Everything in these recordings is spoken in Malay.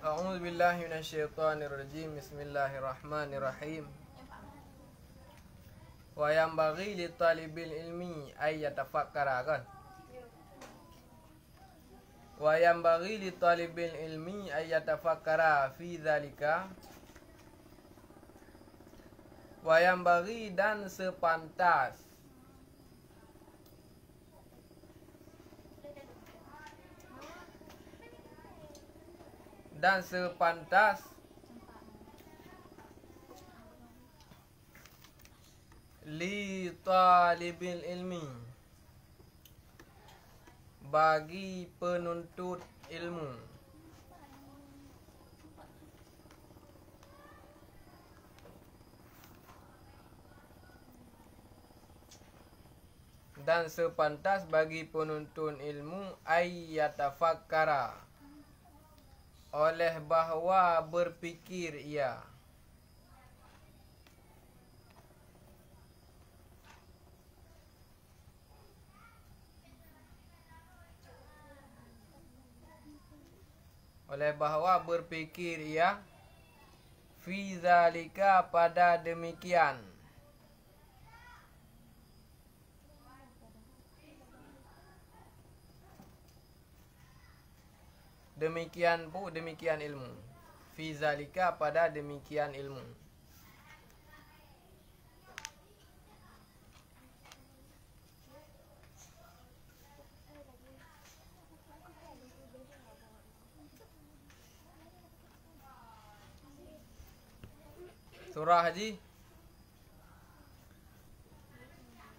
A'udzu billahi minasyaitonir rajim. Bismillahirrahmanirrahim. Wa yanbaghi li talibil ilmi ay yatafakkara kan. Wa yanbaghi li talibil ilmi ay yatafakkara fi dzalika. Wa yanbaghi dan sepantas li talibil ilmi bagi penuntut ilmu dan sepantas bagi penuntut ilmu ayyatafakkara oleh bahwa berpikir ia fi zalika pada demikian demikian ilmu fi zalika pada demikian ilmu. Surah haji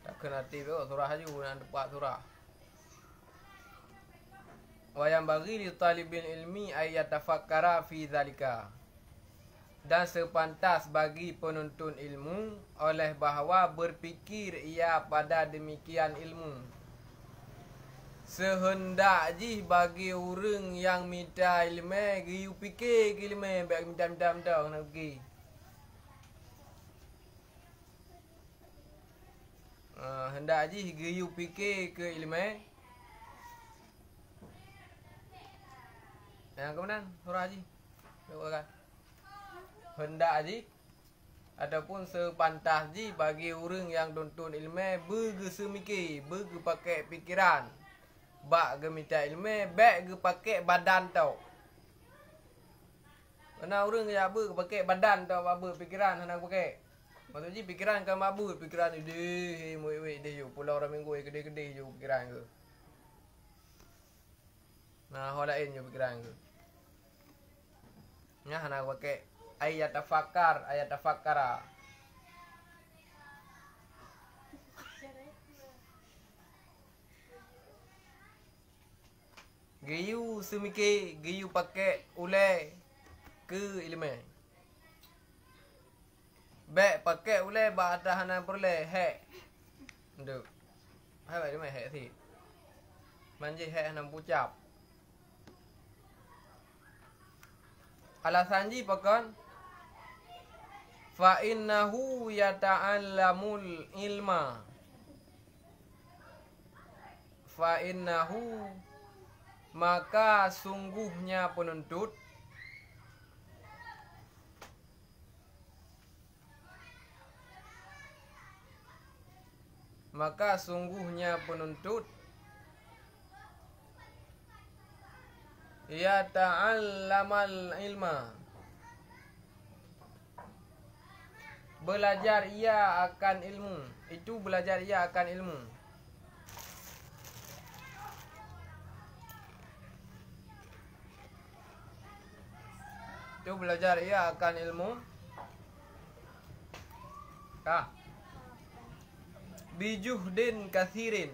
tak kena tiba surah haji guna depan surah. Wa yanbaghi li talibil ilmi ay yatafakkara fi zalika dan sepantas bagi penuntut ilmu oleh bahwa berpikir ia pada demikian ilmu. Sehendak ji bagi orang yang minta ilmu giu fikir ilmu bak minta nak pergi. Hendak ji giu fikir ke ilmu. Yang kemudian surah haji kan hendak haji ataupun sepantas ji bagi orang yang tuntut ilmu bergesemikir bergepakai pikiran bak ge minta ilmu bak ge pakai badan tau. Mana orang yang pakai badan tau apa pikiran hendak pakai. Maksud ji pikiran kan mabut pikiran dia muik dia yo pulau orang minggu gede-gede yo pikiran ke. Nah, hal lain yo pikiran ke. Nya hendak pakai ayat tafakkara. Giyu semikir, giyu pakai ulai ke ilmu. Baik pakai ulai ba atas hana perle hek. Nduk. Hai baik ilmu hek si. Manji hek hana pucap. Alasan ji pakon fa innahu yata'allamul ilma fa innahu maka sungguhnya penuntut ya ta'allamal ilma belajar ia akan ilmu. Itu belajar ia akan ilmu. Itu belajar ia akan ilmu. Bijuhdin kathirin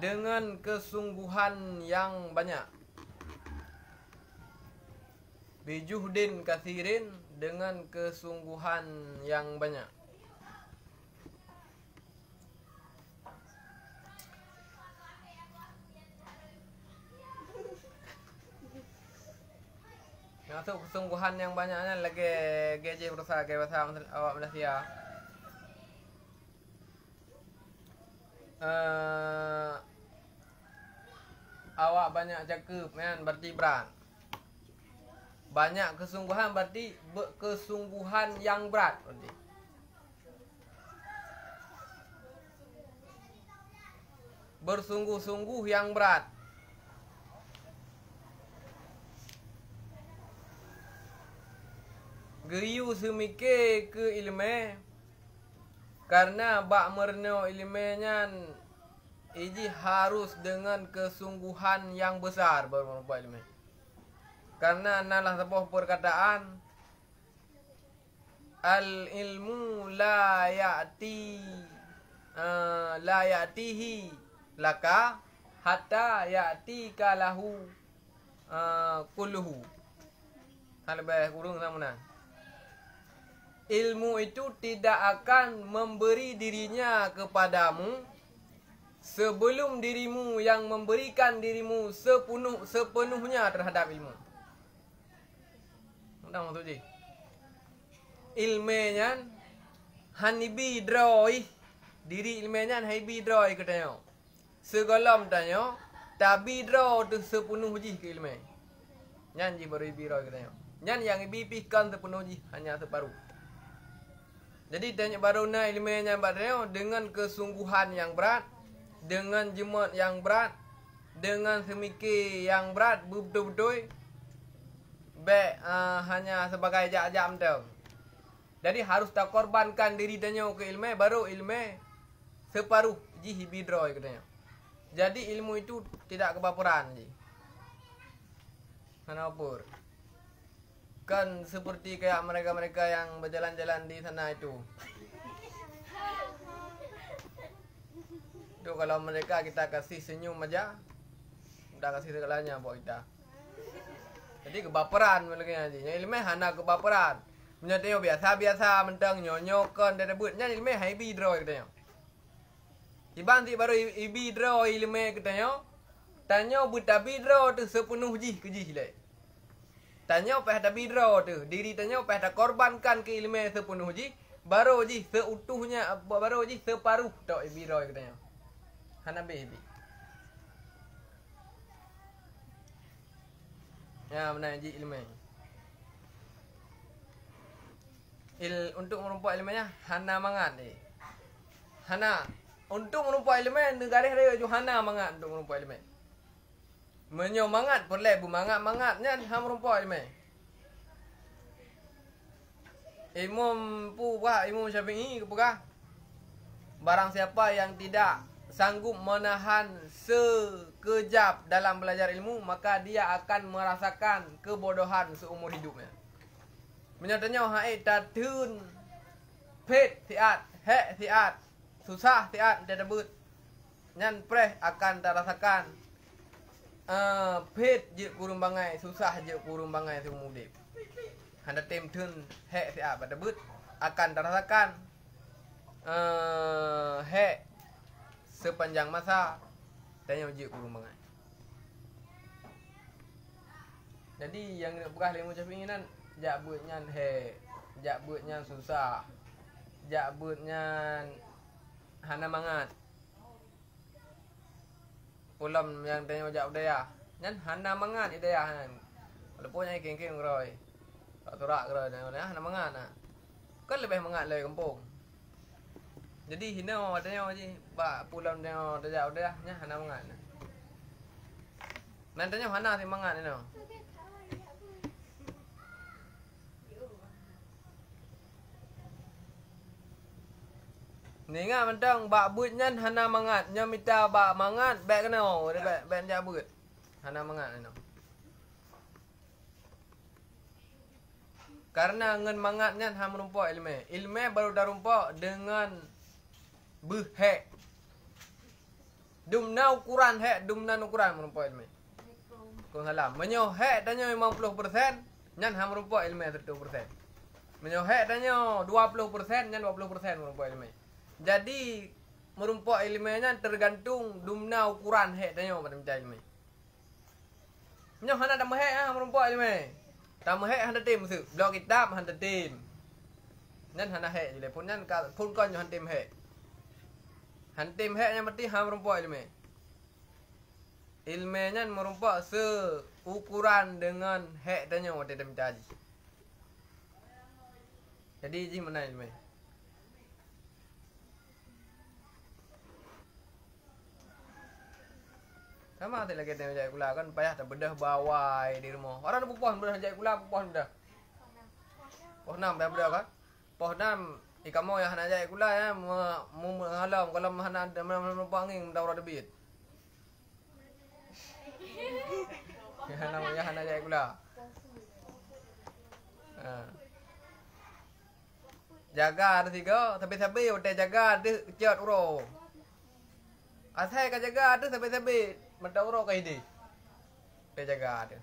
dengan kesungguhan yang banyak. Bijuhdin kathirin dengan kesungguhan yang banyak. Masuk kesungguhan yang banyaknya lagi gaji berusaha ke bahasa awak Malaysia. Awak banyak cakap kan berarti berat. Banyak kesungguhan berarti kesungguhan yang berat berarti. Bersungguh-sungguh yang berat. Geriu semike ke ilmu karena bak merno ilmunya iji harus dengan kesungguhan yang besar baru mampu ilmu. Karena nalah sebuah perkataan al ilmu la ya'tihi laka hatta ya'tika lahu kulluhu. Hal lebih kurang sama nah. Ilmu itu tidak akan memberi dirinya kepadamu sebelum dirimu yang memberikan dirimu sepenuhnya terhadap ilmu. Mudah maksud je. Ilmunya hanibi droi diri ilmunya hanibi droi katanya. Segolam tanya tabi dro tu sepenuh je ke ilmu. Nyan ji baru ibi droi katanya. Nyan yang ibi pihkan sepenuh je hanya separuh. Jadi tanya baru na ilmunya badanya dengan kesungguhan yang berat, dengan jemaat yang berat, dengan semikir yang berat betul-betul. Hanya sebagai jam tu. Jadi harus tak korbankan diri tanya ke ilmu baru ilmu separuh ji bidroi katanya. Jadi ilmu itu tidak kebaperan ji. Kenapa? Kan seperti kayak mereka-mereka yang berjalan-jalan di sana itu. Itu kalau mereka kita kasih senyum aja, udah kasih segalanya buat kita. Jadi kebaperan mereka aja. Ilmu hana kebaperan. Menyatanya biasa-biasa mentang nyonyokan dan rebutnya ilmu hai bidro katanya. Ibang ti baru ibidro ilmu katanya. Tanya buta bidro tu sepenuh ji ke ji le. Tanya pada bidro tu, diri tanya pada korbankan ke ilmu sepenuh ji, baru ji seutuhnya, baru ji separuh tok bidro katanya. Hana baby. Ya benar ji ilmu. Untuk merumpak ilmunya hana mangat ni. Hana untuk merumpak ilmu negara dia ju hana mangat untuk merumpak ilmu. Menyo mangat boleh bu mangat-mangatnya ham merumpak ilmu. Imam Puah Imam Syafi'i kepegah. Barang siapa yang tidak sanggup menahan sekejap dalam belajar ilmu, maka dia akan merasakan kebodohan seumur hidupnya. Menyatanya hai tatun pet tiat, he tiat, susah tiat dia debut. Nyan preh akan terasakan pet je kurung bangai, susah je kurung bangai seumur hidup. Handa tem tun he tiat pada debut akan terasakan he sepanjang masa tanya je kurung bangai. Jadi yang nak bekah ilmu Syafi'i nan jak buatnya he, jak buatnya susah, jak buatnya hana mangat. Ulam yang tanya jak udaya, nyan hana mangat idaya han. Walaupun yang keng-keng rồi, tak turak rồi, hana mangat nah. Kan lebih mangat le kampung. Jadi hina tanya je, ba pulam tanya jak udaya, nya hana mangat nah. Nan tanya hana si mangat ni no. Ninga mentang bak buit nyan hana mangat, nya minta bak mangat baik kena, baik jak buit. Hana mangat no. Karena ngan mangat nyan ha merumpak ilmu. Ilmu baru dah rumpak dengan behek. Dumna ukuran hek, dumna ukuran merumpak ilmu. Kau salah. Menyo hek tanya 50%, nyan ha merumpak ilmu 100%. Menyo hek tanya 20%, nyan 20% merumpak ilmu. Jadi merumpak ilmunya tergantung dumna ukuran hek tanya pada macam ilmu. Menyo hana tambah hek ha merumpak ilmu. Tambah hek hana tim su, blok kitab hana tim. Nyan hana hek je le pun nyan pun kon jo hana tim hek. Han tim hek yang mesti ha merumpak ilmu. ilmenya merumpak seukuran dengan hek tanya waktu dia minta haji. Jadi ji mana ilmu? Sama tak lagi tengok jahit kula kan payah tak bedah bawai di rumah. Orang ada pohon bedah jahit kula pohon dah. Pohon 6 dah bedah kan? Pohon 6 ikan mau yang hana jahit kula ya mu halam kalau hana ada mana angin mendak ora debit. Ya hana jahit kula. Ha. Jaga ada 3 tapi hotel jaga ada ciat uro. Asal ka jaga ada tapi mendak uro ka ide. Pe jaga ada.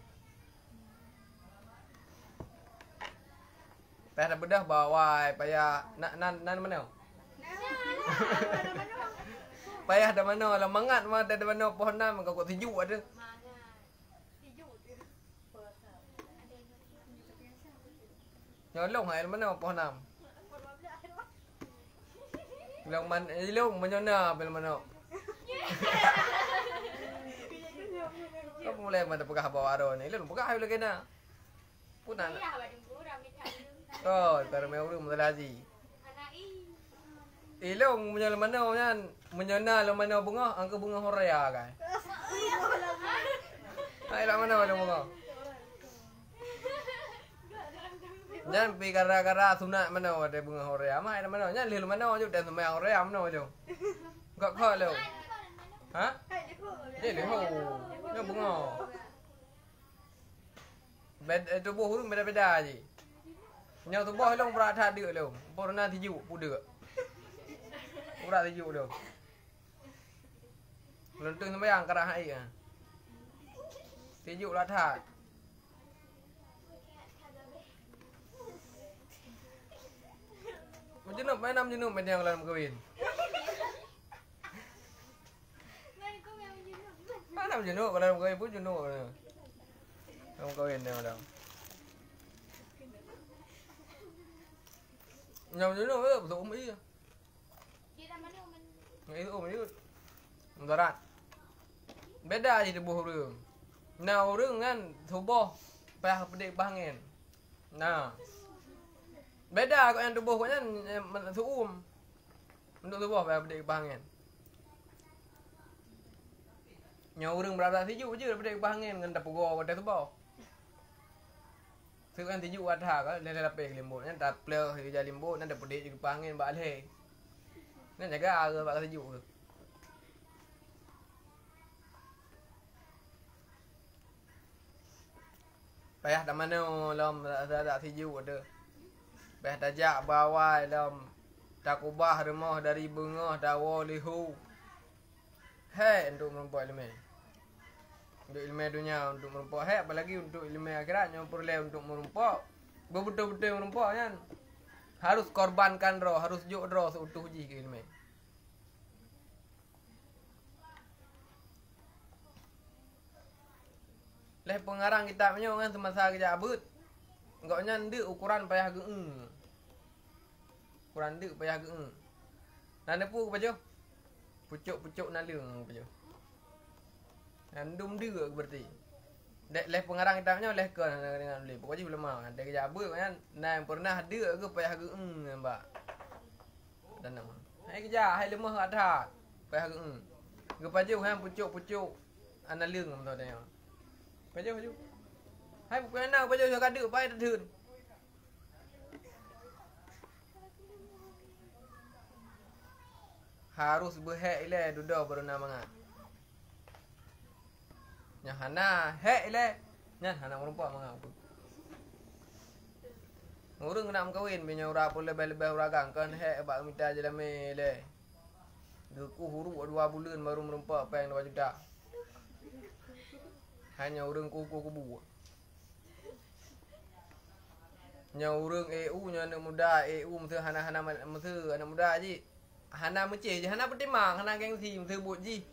Payah dah bedah bawai payah nan mana? Payah dah mana lah mangat mah dah mana pohon 6 kau sejuk ada. Nyolong hai mana pohon 6. Ilong menyona bel mana. Kau mulai mana pegah bawa aron ni. Ilong pegah ayo lagi na. Punan. Oh, kalau mau urung mudah haji. Ilong menyona mana nyan. Menyona lo mana bunga, angka bunga horea kan. Hai lah mana bunga. Jangan pi gara-gara sunat mana ada bunga horea. Mai mana nyan lih mana je dan sembahyang horea mana je. Enggak kau lo. Ha? Dia leho. Dia bunga. Tubuh hurung beda-beda je. Nyau tubuh long berat hati lo. Pernah tijuk pudak. Berat tijuk lo. Lentung sembahyang kerah ai ah. Tijuk lathat. Jenuk main 6 jenuk main yang dalam kawin. Mana jenuk kalau dalam kawin pun jenuk. Dalam kawin dia dalam. Nyam jenuk ke betul umi. Dia mana umi? Itu umi itu. Mudarat. Beda je tubuh urang. Nah urang kan tubuh payah pedik bangin. Nah. Beda kau yang tubuh kau kan suum. Untuk tubuh payah pedik bangin. Nya urang berada tijuk je pedik bangin ngan tapugo pada tubuh. Sekarang tijuk wadha kan lele lapik limbut kan tak pleh kerja limbut nan dah pedik je bangin balik. Nan jaga ke bak tijuk ke. Payah dah mana lam tak tijuk ada. Payah tajak bawai lam takubah rumah dari bengah dawa lihu. Hei untuk merempuan ilmu. Untuk ilmu dunia untuk merempuan. Hei apalagi untuk ilmu akhirat yang perlu untuk merempuan. Betul-betul merempuan kan. Harus korbankan roh, harus juk roh seutuh ji ke ilmu. Leh pengarang kitabnya kan semasa kerja abut. Enggak nyande ukuran payah geung. Ukuran dek payah geung. Nanda pu baju. Pucuk-pucuk nalung baju. Andum dia berarti. Dek leh pengarang kitabnya leh ke dengan boleh. Pokoknya belum mau. Ada kerja abut kan. Nah pernah ada ke payah geung mbak. Dan nama. Hai kerja, hai lemah ada. Payah geung. Ge baju kan pucuk-pucuk analung betul dia. Baju. Hai bukan nak baju saya kada pai terun. Harus berhek ile duda baru nak mangat. Nya hana hek ile. Nya hana merumpak mangat. Ngurung nak kawin binya ura pula lebih-lebih uragang kan hek bak minta je lame ile. Duku huru 2 bulan baru merumpak peng 2 juta. Hanya urang kubu. Nya urang EU nya anak muda EU mesti hana mesti anak muda ji. Hana mece je hana petimang hana gengsi mesti buat ji.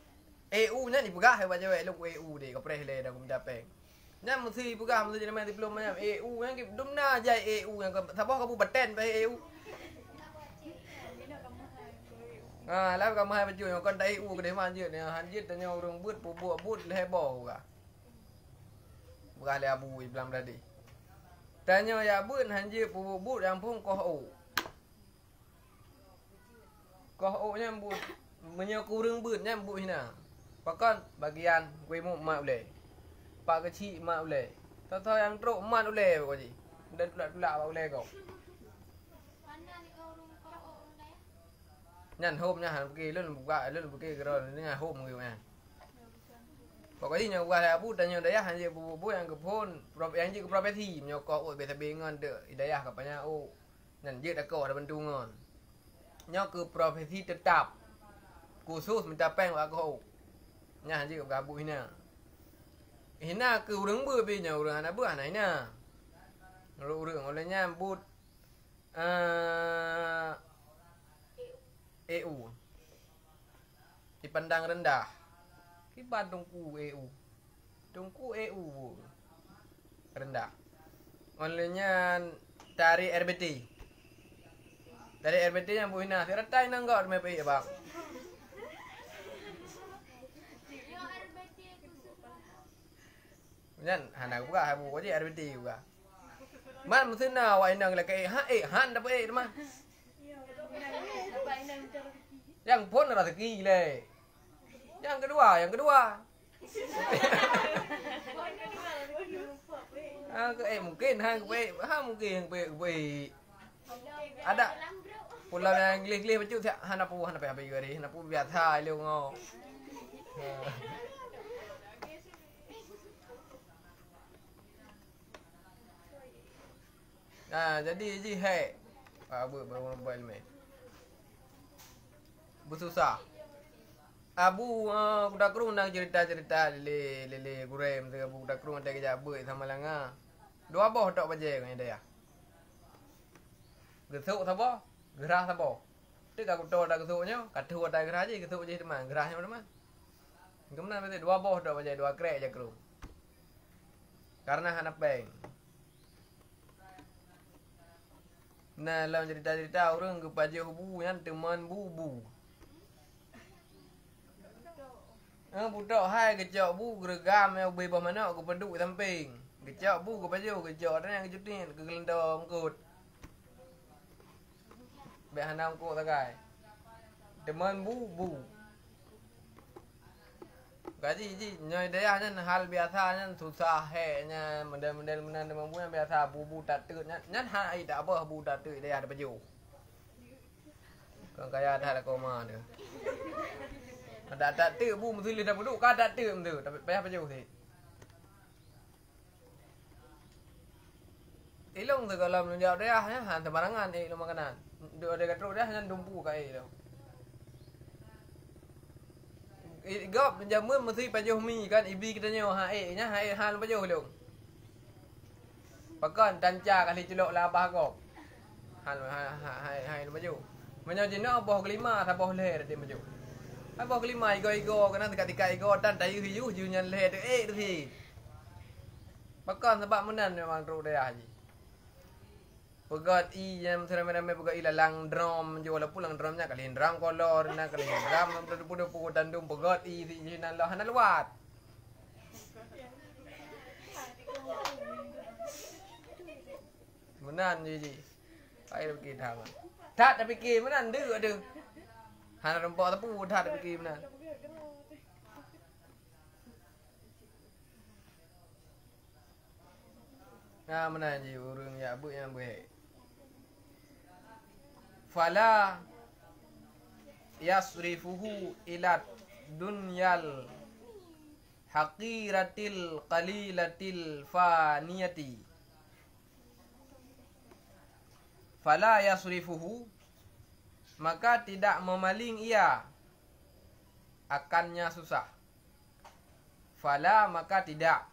EU nya ni pegah hai baca elok EU deh ka preh le dah kum japeng. Nya mesti pegah mesti jadi diploma nya EU yang dumna jai EU yang sabah kabu baten pe EU. Lah kamu hai baju yang kon dai u ke deh manjit ni hanjit tanya urang but bubuk but lebo ka. Bukan le abu iblam tadi. Tanya ya but hanjit bubuk but yang pun koh u. Koh u nya but menyo kurang but nya but hina. Pakon bagian gue mu mak boleh. Pak kecil mak boleh. Tahu yang teruk mak boleh kau ji. Dan tulak-tulak mak boleh kau. Nyan hôm nha hàng kia lên một cái rồi nha hôm người mà có cái gì nhau qua là bút nhiều đấy hàng gì bút yang ke phone prop yang gì ke prop thi nhau có oi beta be ngon de đấy à các bạn ô nyan dia dah kau dah bantu ngon nhau ke prop thi tetap khusus minta peng wa kau nya hàng gì ke bút hina ke urang beu be nhau urang ana beu anai na urang oleh nya bút EU dipandang rendah. Kibat dongku EU. Dongku EU rendah. Olehnya dari RBT. Dari RBT yang Bu Hina, tiratai nang kau me pe bang. Nyan hana buka habu ko ji RBT buka. Man musin na wa inang la kai han da pe mah. Yang pun adalah rezeki le. Yang kedua. Mungkin mungkin ada pulau yang gilih-gilih baju tak hana pu apa gari hana pu biasa leu ngo. Jadi ji hai mobile me. Bersusah. Abu budak kerung nang cerita-cerita lele gurem tu budak kerung ada kerja beut sama langa. Dua boh tok baje kan dia. Gesuk sabo, gerah sabo. Tik aku tok dak gesuknya, katu ada gerah je gesuk je teman, gerahnya mana? Kemudian betul dua boh tok baje, dua krek je kerung. Karena hana peng. Nah, dalam cerita-cerita orang ke pajak hubu yang teman bubu. Budak hai kejak bu geregam yang bebas mana aku peduk samping. Kejak bu ke baju kejak dan yang kejutin ke gelendong kot. Be hanam ko tagai. Teman bu. Gaji ji nyoi dia nya hal biasa nya susah he nya model-model menan demam bu yang biasa bu tak teut nya hai tak apa bu tak teut dia ada baju. Kang kaya ada koma dia. Ada tak tu bu mesti lidah buduk ka tak tu tu tapi payah baju sih. Ilong tu kalau menjauh dia ya han sembarangan lo makanan. Dia ada katro dia hanya dumpu kai tu. Gop jamun mesti baju mi kan ibi kita nyo nya han baju lu. Pakan tanca kali celok labah gop. Han baju. Menyo jino boh kelima sabah leher dia baju. Apa kelima igo kena dekat-dekat igo dan dayu hiu nyan le tu thi. Bakon sebab menan memang ru dia haji. Pegat i yang serame-rame pegat i lalang drum jo la pulang drumnya kali drum kolor na kali drum pudu tandum pegat i thi nan lah hanan luat. Menan ji. Ai pergi thang. Tak tapi ke menan deu ada. Hana rempok tapu dah ada pergi benar. Nah mana je urang ya abu yang baik. Fala yasrifuhu ila dunyal haqiratil qalilatil faniyati. Fala yasrifuhu maka tidak memaling ia akannya susah. Fala maka tidak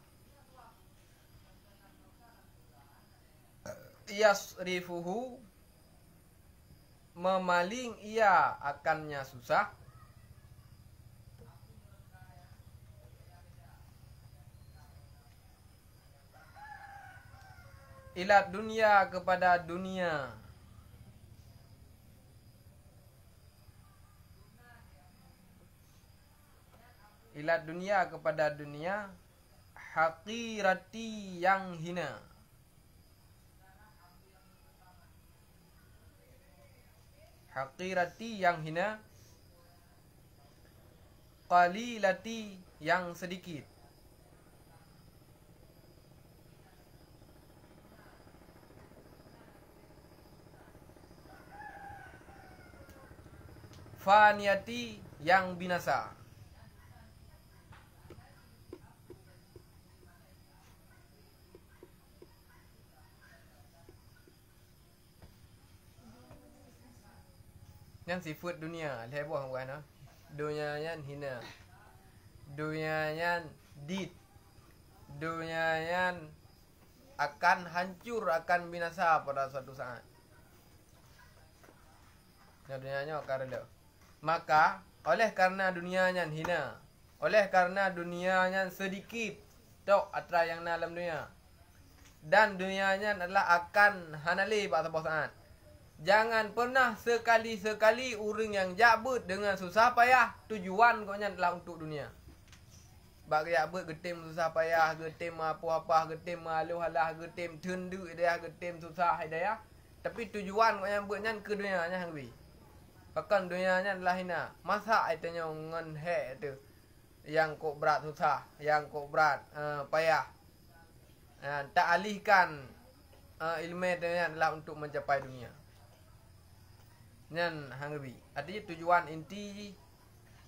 yasrifuhu memaling ia akannya susah. Ila dunia kepada dunia. ila dunia kepada dunia, haqirati yang hina. Haqirati yang hina, qalilati yang sedikit. Faniyati yang binasa. Yang sifat dunia lehboh bukan ah. Dunia yang hina. Dunia yang dit. Dunia yang akan hancur, akan binasa pada suatu saat. Yang dunianya akan reda. Maka oleh karena dunianya hina, oleh karena dunianya sedikit tok atra yang dalam dunia, dan dunianya adalah akan hanali pada sebuah saat, jangan pernah sekali-sekali orang yang jabut dengan susah payah tujuan koknya adalah untuk dunia. Bak jabut getim susah payah, getim apa-apa, getim malu halah, getim tundu dia, getim susah hidayah, tapi tujuan koknya buatnya ke dunianya hang bi. Bahkan dunianya adalah hina. Masa itanya ngan he tu yang kok berat susah, yang kok berat payah. Tak alihkan ilmu dia adalah untuk mencapai dunia. Nyan hangbi. Artinya tujuan inti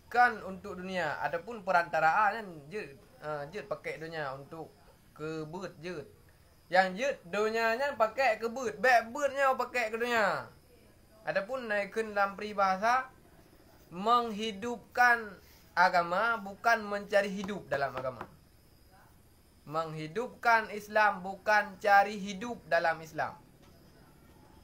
kan untuk dunia. Adapun perantaraan kan jut pakai dunia untuk kebut jut. Yang jut dunianya pakai kebut, beutnya pakai ke dunia. Adapun naikkan dalam peribahasa, menghidupkan agama bukan mencari hidup dalam agama. Menghidupkan Islam bukan cari hidup dalam Islam.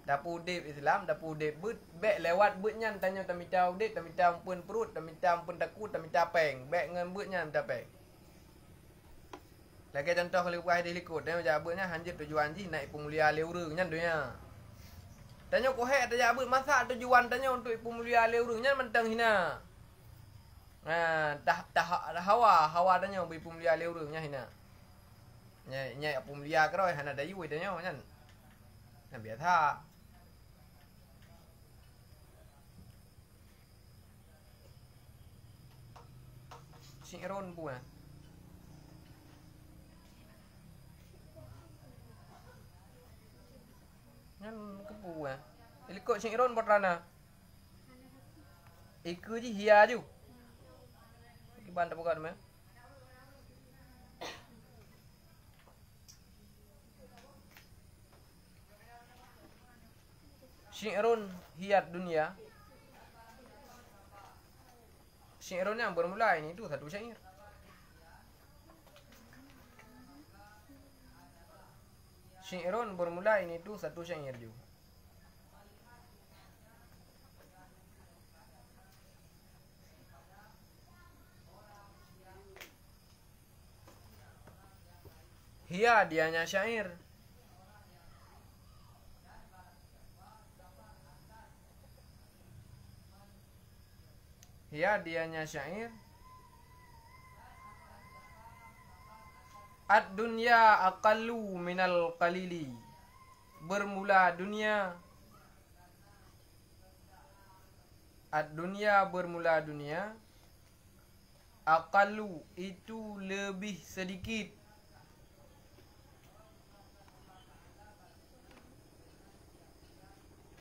Dapu udip Islam, dapu udip but, bek lewat butnya tanya tamita udip, tamita ampun perut, tamita ampun takut, tamita peng, bek ngan butnya tamita peng. Lagi contoh kalau buah dia likut, dia macam butnya hanjit tujuan ji naik pemulia leureng nya dunia. Tanya ko hek tanya abut masa tujuan tanya untuk pemulia leurungnya mentang hina. Hawa tanya bagi pemulia leurungnya hina. Nya pemulia keroi hana dayu tanya kan. Nah biasa. Siron pun. Nyan kepu Ilikot Sing Iron portana. Iku je hia ju. Kiban tak buka deme. Sing Iron hiat dunia. Sing Iron yang bermula ini tu satu syair. Syi'run bermula ini tu satu syair juga. Hia dianya syair. Hia dianya syair. Ad-dunya aqallu minal qalili. Bermula dunia. Ad-dunya bermula dunia. Aqallu itu lebih sedikit.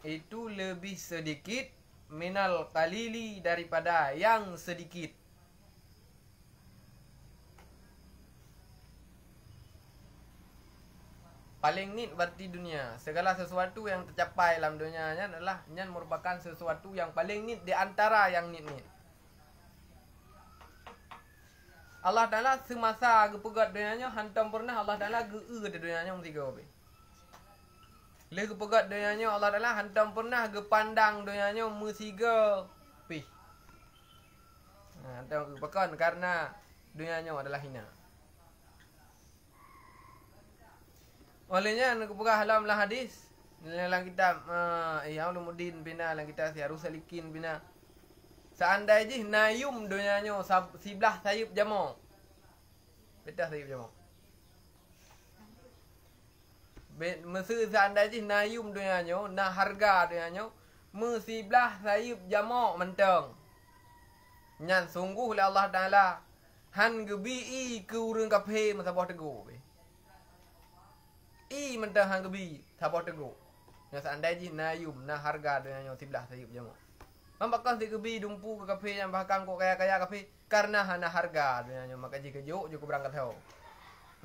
Itu lebih sedikit minal qalili daripada yang sedikit. Paling nit berarti dunia. Segala sesuatu yang tercapai dalam dunianya adalah nyan merupakan sesuatu yang paling nit di antara yang nit-nit. Allah Ta'ala semasa gepegat dunianya hantam pernah Allah Ta'ala geu di dunianya tiga obe. Le gepegat dunianya Allah Ta'ala hantam pernah gepandang dunianya musiga pi. Nah, hantam gepekan karena dunianya adalah hina. Olehnya nak buka halam lah hadis dalam kitab Ulumuddin bina dalam kitab Syiarus Salikin bina Seandainya nayum dunianya sebelah sayup jama. Betul sayup jama. Masa seandainya nayum dunianya, na harga dunianya, sebelah sayup jama mentang. Nyan sungguh oleh Allah Ta'ala han gebi ke urang kafe masa buah tegur. I mentang han gebi sabah tegur. Yang seandainya nayum na harga dunianya sebelah sayup jama. Mampakkan si gebi dumpu ke kafe yang bahkan kok kaya-kaya kafe karena hana harga dunianya maka jika juk berangkat tahu.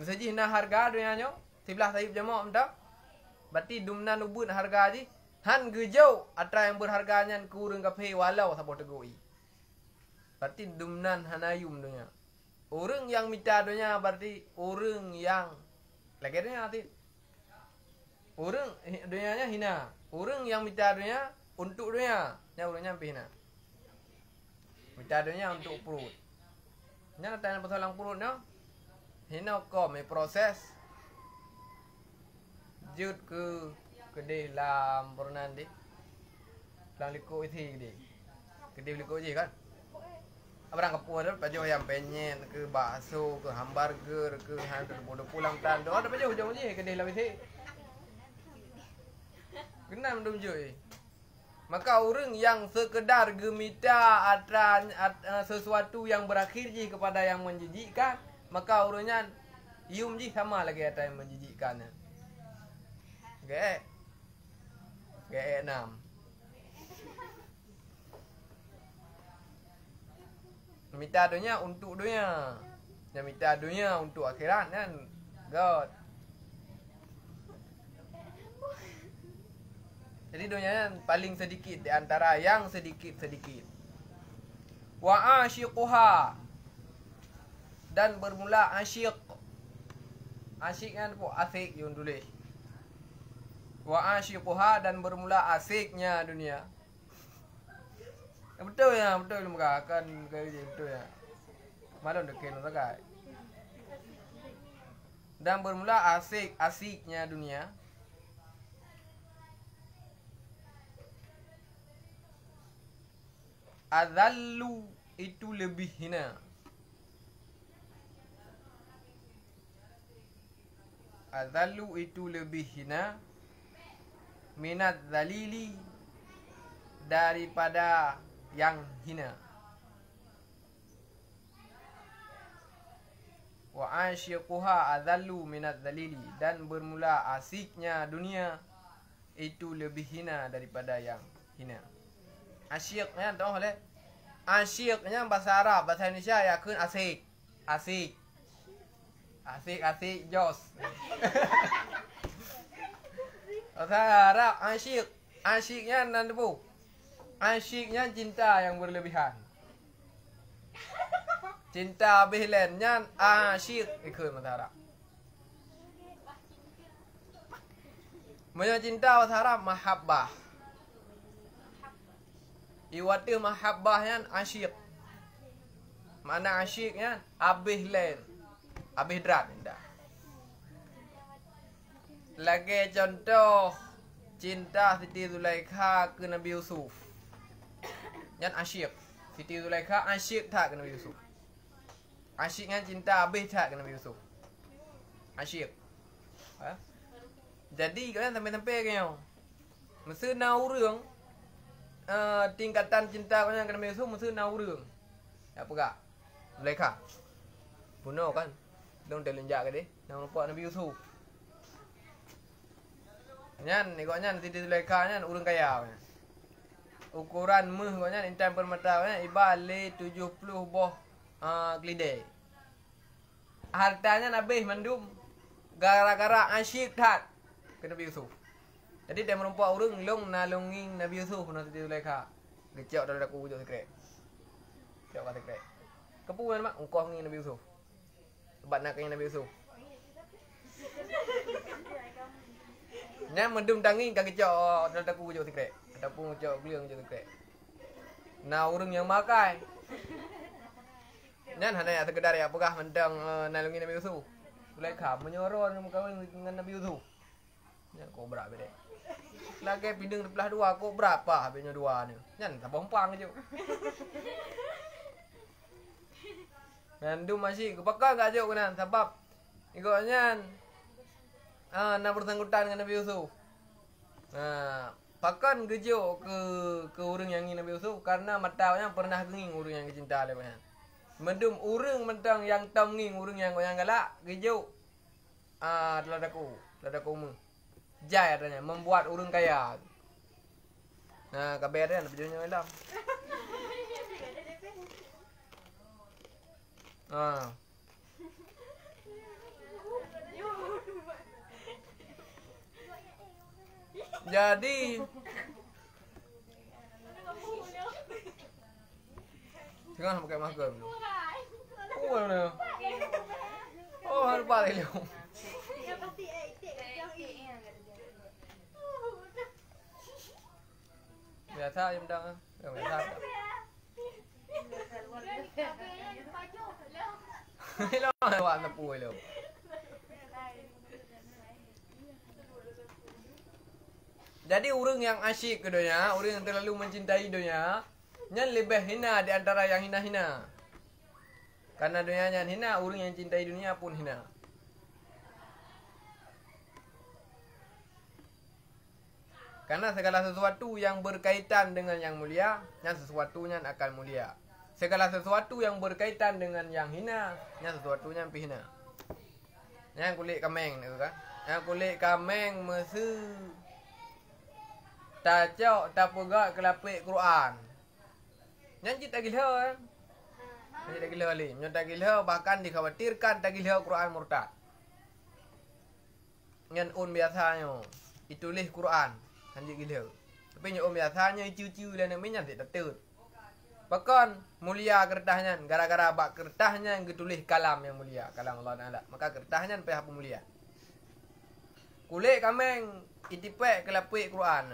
Misalnya na harga dunianya sebelah sayup jama mentang. Berarti dumna nubun harga ji han gejau atra yang berharganya ke urang kafe walau sabah tegur. Berarti dumnan hanayum dunia. Orang yang minta dunia berarti orang yang lagi-lagi nanti. Orang dunianya hina. Orang yang minta dunia untuk dunia. Nya orangnya sampai hina. Minta dunia untuk perut. Nya tanya persoalan perutnya. Hina kau proses. Jut ke kedai lam pernah di. Lam liko itu kedai. Kedai liko je kan. Abang kapur ada baju yang penyet ke bakso ke hamburger ke hantar bodoh pulang tando ada baju jauh je kedai lam itu. Kena mendum je. Maka orang yang sekedar gemita atas sesuatu yang berakhir je kepada yang menjijikkan, maka orangnya ium je sama lagi atas yang menjijikkan. Ge 6. Minta dunia untuk dunia. Yang minta dunia untuk akhirat kan. God. Jadi dunia paling sedikit di antara yang sedikit-sedikit. Wa asyiquha. Dan bermula asyik. Asyik kan kok asik yang tulis. Wa asyiquha dan bermula asiknya dunia. Betul ya, betul muka kan kayak betul ya. Malu dekin tak. Dan bermula asiknya dunia. Azallu itu lebih hina. Azallu itu lebih hina. Minat zalili daripada yang hina. Wa asyiquha azallu minat zalili dan bermula asiknya dunia itu lebih hina daripada yang hina. Asyiknya tahu boleh? Asyiknya bahasa Arab, bahasa Indonesia ya kun asik. Asik. Asik jos. Bahasa Arab asyik. Asyiknya nanti bu. Asyiknya cinta yang berlebihan. Cinta behlennya asyik ikut bahasa Arab. Punya cinta bahasa Arab mahabbah. Iwati mahabbahnya asyik. Mana asyiknya abih len. Abih drat indah. Lagi contoh cinta Siti Zulaikha ke Nabi Yusuf. Yang asyik. Siti Zulaikha asyik tak ke Nabi Yusuf. Asyiknya cinta abih tak ke Nabi Yusuf. Asyik. Ha? Jadi kalian sampai-sampai kayaknya. Mesti naurung tingkatan cinta kau yang kena Yusuf mesti naurung. Apa gak? Zulaikha. Bunuh kan? Dong terlenjak ke dia. Nama lupa Nabi Yusuf. Nyan, ikutnya Siti Zulaikha nyan urang kaya. Ukuran meh ikutnya intan permata nya ibale 70 boh kelidai. Hartanya Nabi mandum gara-gara asyik tak ke Nabi Yusuf. Jadi dia merompak urang long nalunging Nabi Yusuf na Siti Zulaikha. Gecok dah aku wujud sekret. Gecok kata sekret. Kepuan mak engkau nging Nabi Yusuf. Sebab nak nging Nabi Yusuf. Nya mendum tangi ka gecok dah aku wujud sekret. Ataupun gecok geleung wujud sekret. Nah urang yang makai. Nyan hanya sekedar ya apakah mendang nalunging Nabi Yusuf. Zulaikha menyoron kawin dengan Nabi Yusuf. Nyan kobra beda. Lagi pindeng sebelah dua kok berapa habisnya dua ni. Nyan tak pompang je. Nandu masih kepaka gak jauh kenan sebab ikutnya nak bersangkutan dengan Nabi Yusuf. Pakan gejo ke urang yang ini Nabi Yusuf karena matanya pernah genging urang yang cinta dia banyak. Mendum urang mentang yang tamnging urang yang galak gejo ladaku mu. Jai adanya membuat urang kaya. Nah, kabarnya videonya dalam. Jadi jangan pakai masker dulu. Oh, mana? Oh, harus balik dulu. Biasa em đang biasa. Lo lewat napui lo. Jadi orang yang asyik ke dunia, orang yang terlalu mencintai dunia, nyan lebih hina di antara yang hina-hina. Karena dunia nyan hina, orang yang cintai dunia pun hina. Karena segala sesuatu yang berkaitan dengan yang mulia, yang sesuatunya akan mulia. Segala sesuatu yang berkaitan dengan yang hina, yang sesuatunya hina. Yang kulit kameng tu kan. Yang kulit kameng mesti tak cok tak pegak kelapik Quran. Yang kita gila kan. Yang kita gila alim. Yang tak gila bahkan dikhawatirkan tak gila Quran murtad. Yang biasanya ditulis Quran. Hanjik gila. Tapi yang biasanya ciu-ciu dan namanya tak tetut. Bahkan mulia kertasnya. Gara-gara bak kertasnya yang ditulis kalam yang mulia. Kalam Allah Ta'ala. Maka kertasnya pihak mulia. Kulit kameng itipek kelapik Quran.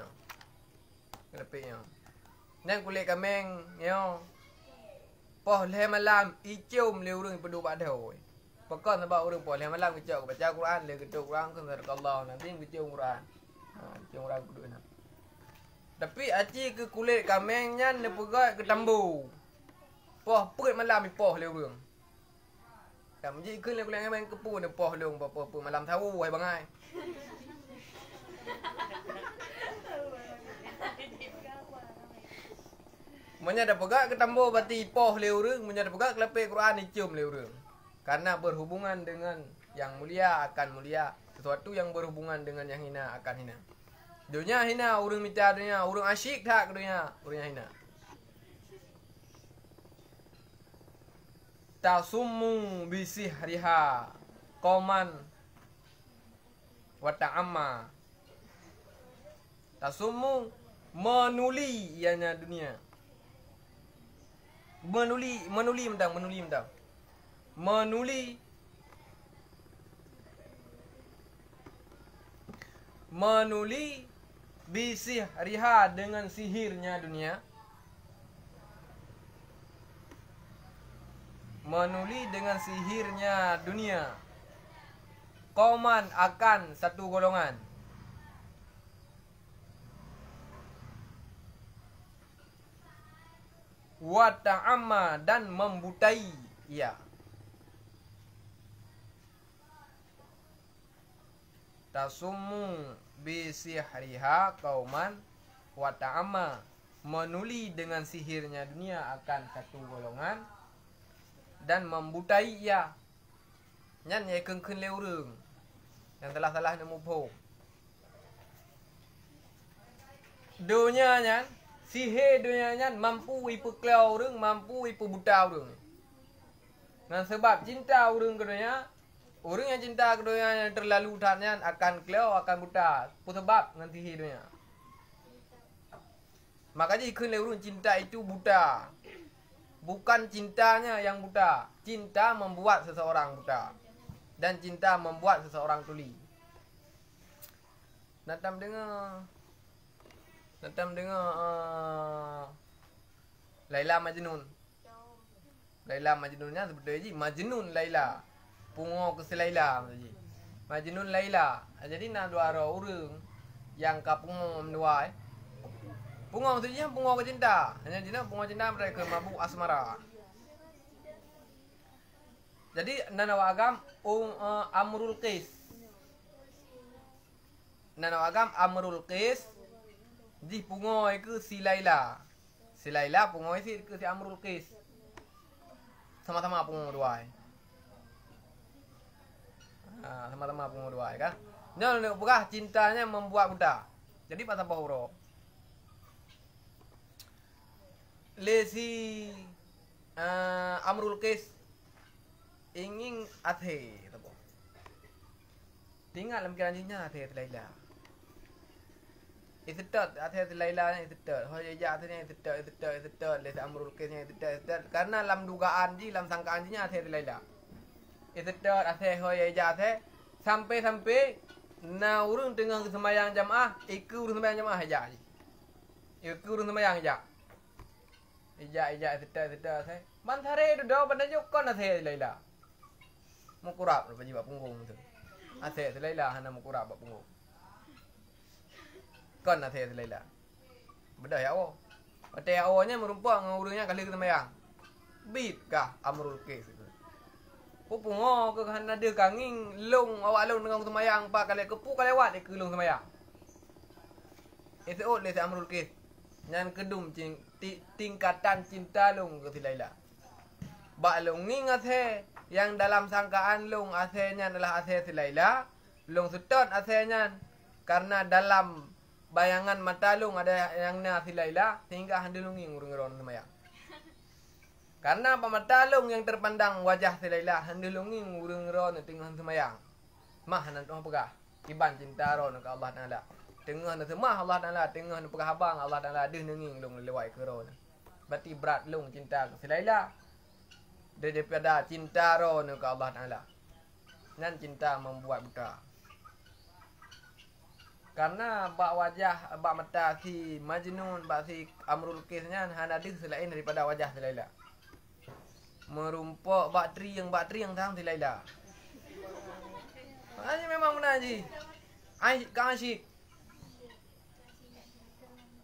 Kelapiknya. Dan kulit kameng yo. Poh leh malam icum le urang pedu badau. Bahkan sebab urang poh leh malam kecok baca Quran le ketuk Quran kan Allah nanti kecum Quran. Cuma orang kudu nak. Tapi aci ke kulit kamengnya ne pegat ke tambu. Poh perut malam ni poh le urang. Tak menji keun le kulit kameng kepu ne poh leung apa malam tahu hai bangai. Munya dah pegat ke tambu berarti poh le urang, munya dah pegat kelapik Quran ni cium le urang. Karena berhubungan dengan yang mulia akan mulia. Sesuatu yang berhubungan dengan yang hina akan hina. Dunia hina, orang minta dunia, orang asyik tak ke dunia, orang hina. Tasummu bisihriha qauman wa ta'amma. Tasummu menuli ianya dunia. Menuli mentang. Menuli bisihriha dengan sihirnya dunia. Menuli dengan sihirnya dunia. Qauman akan satu golongan. Wa ta'amma dan membutai ia. Tasummu bisihriha qauman wa ta'amma menuli dengan sihirnya dunia akan satu golongan dan membutai ia. Nyan ye keun-keun le urang yang salah-salah nemu pho. Dunia nyan sihir dunia nyan mampu ipu klau urang, mampu ipu buta urang. Ngan sebab cinta urang ke dunia, orang yang cinta ke dunia yang terlalu utarnya akan klau, akan buta. Apa sebab dengan sihir dunia? Makanya ikut le urang cinta itu buta. Bukan cintanya yang buta. Cinta membuat seseorang buta. Dan cinta membuat seseorang tuli. Natam dengar Laila Majnun. Laila Majnunnya sebenarnya Majnun Laila. Pungo ke si Laila. Majnun Laila. Jadi nak dua orang yang ka pungo menduai. Pungo maksudnya pungo ke cinta. Hanya cinta pungo cinta mereka mabuk asmara. Jadi nana agam amrul qis. Nana agam amrul qis di pungo ke si Laila. Si Laila pungo si ke si amrul qis. Sama-sama pungo duai. Sama-sama pungo duai kan. Nyo bukan cintanya membuat buta. Jadi pasal bahuro. Lesi amrul qis ingin athe tapo. Tinggal dalam kiranjinya athe Laila. Isetot athe Laila ni isetot. Hoja ja athe ni isetot lesi amrul qisnya isetot. Karena dalam dugaan ji dalam sangkaan jinya athe Laila. Isetot athe hoja ja athe sampai na urung tengah sembahyang jamaah, ikut urung sembahyang jamaah aja. Ikut urung sembahyang aja. Ija kita saya. Mantare do pada jokon ase Laila. Mukurap baju bak punggung tu. Ase Laila hana mukurap bak punggung. Kon ase Laila. Bedah ya awak. Ate awaknya merumpang urungnya kali ke sembahyang. Bit kah amrul qis. Pungo ke hana dia kanging long awak long dengan semayang pak kali kepu kali awak dia ke long semayang. Itu le amrul qis. Nyan kedum tingkatan cinta long ke si Laila. Bak long ni ngathe yang dalam sangkaan long asenya adalah ase si Laila, long setot asenya karena dalam bayangan mata long ada yang na si Laila sehingga handulungi ngurung-ngurung semayang. Karena pematalong yang terpandang wajah si Laila handulungi ngurung ron tengah semayang. Mah nan tuh pegah. Iban cinta ron ke Allah Taala. Tengah nan semah Allah Taala, tengah nan pegah habang Allah Taala deh nenging long lewai ke ron. Berarti berat long cinta ke si Laila. Daripada cinta ron ke Allah Taala. Nan cinta membuat buta. Karena bak wajah bak mata si Majnun bak si amrul qisnya hana ada selain daripada wajah si Laila. Merumpok bakteri yang tang si Laila. Hanya memang benar ji. Asyik.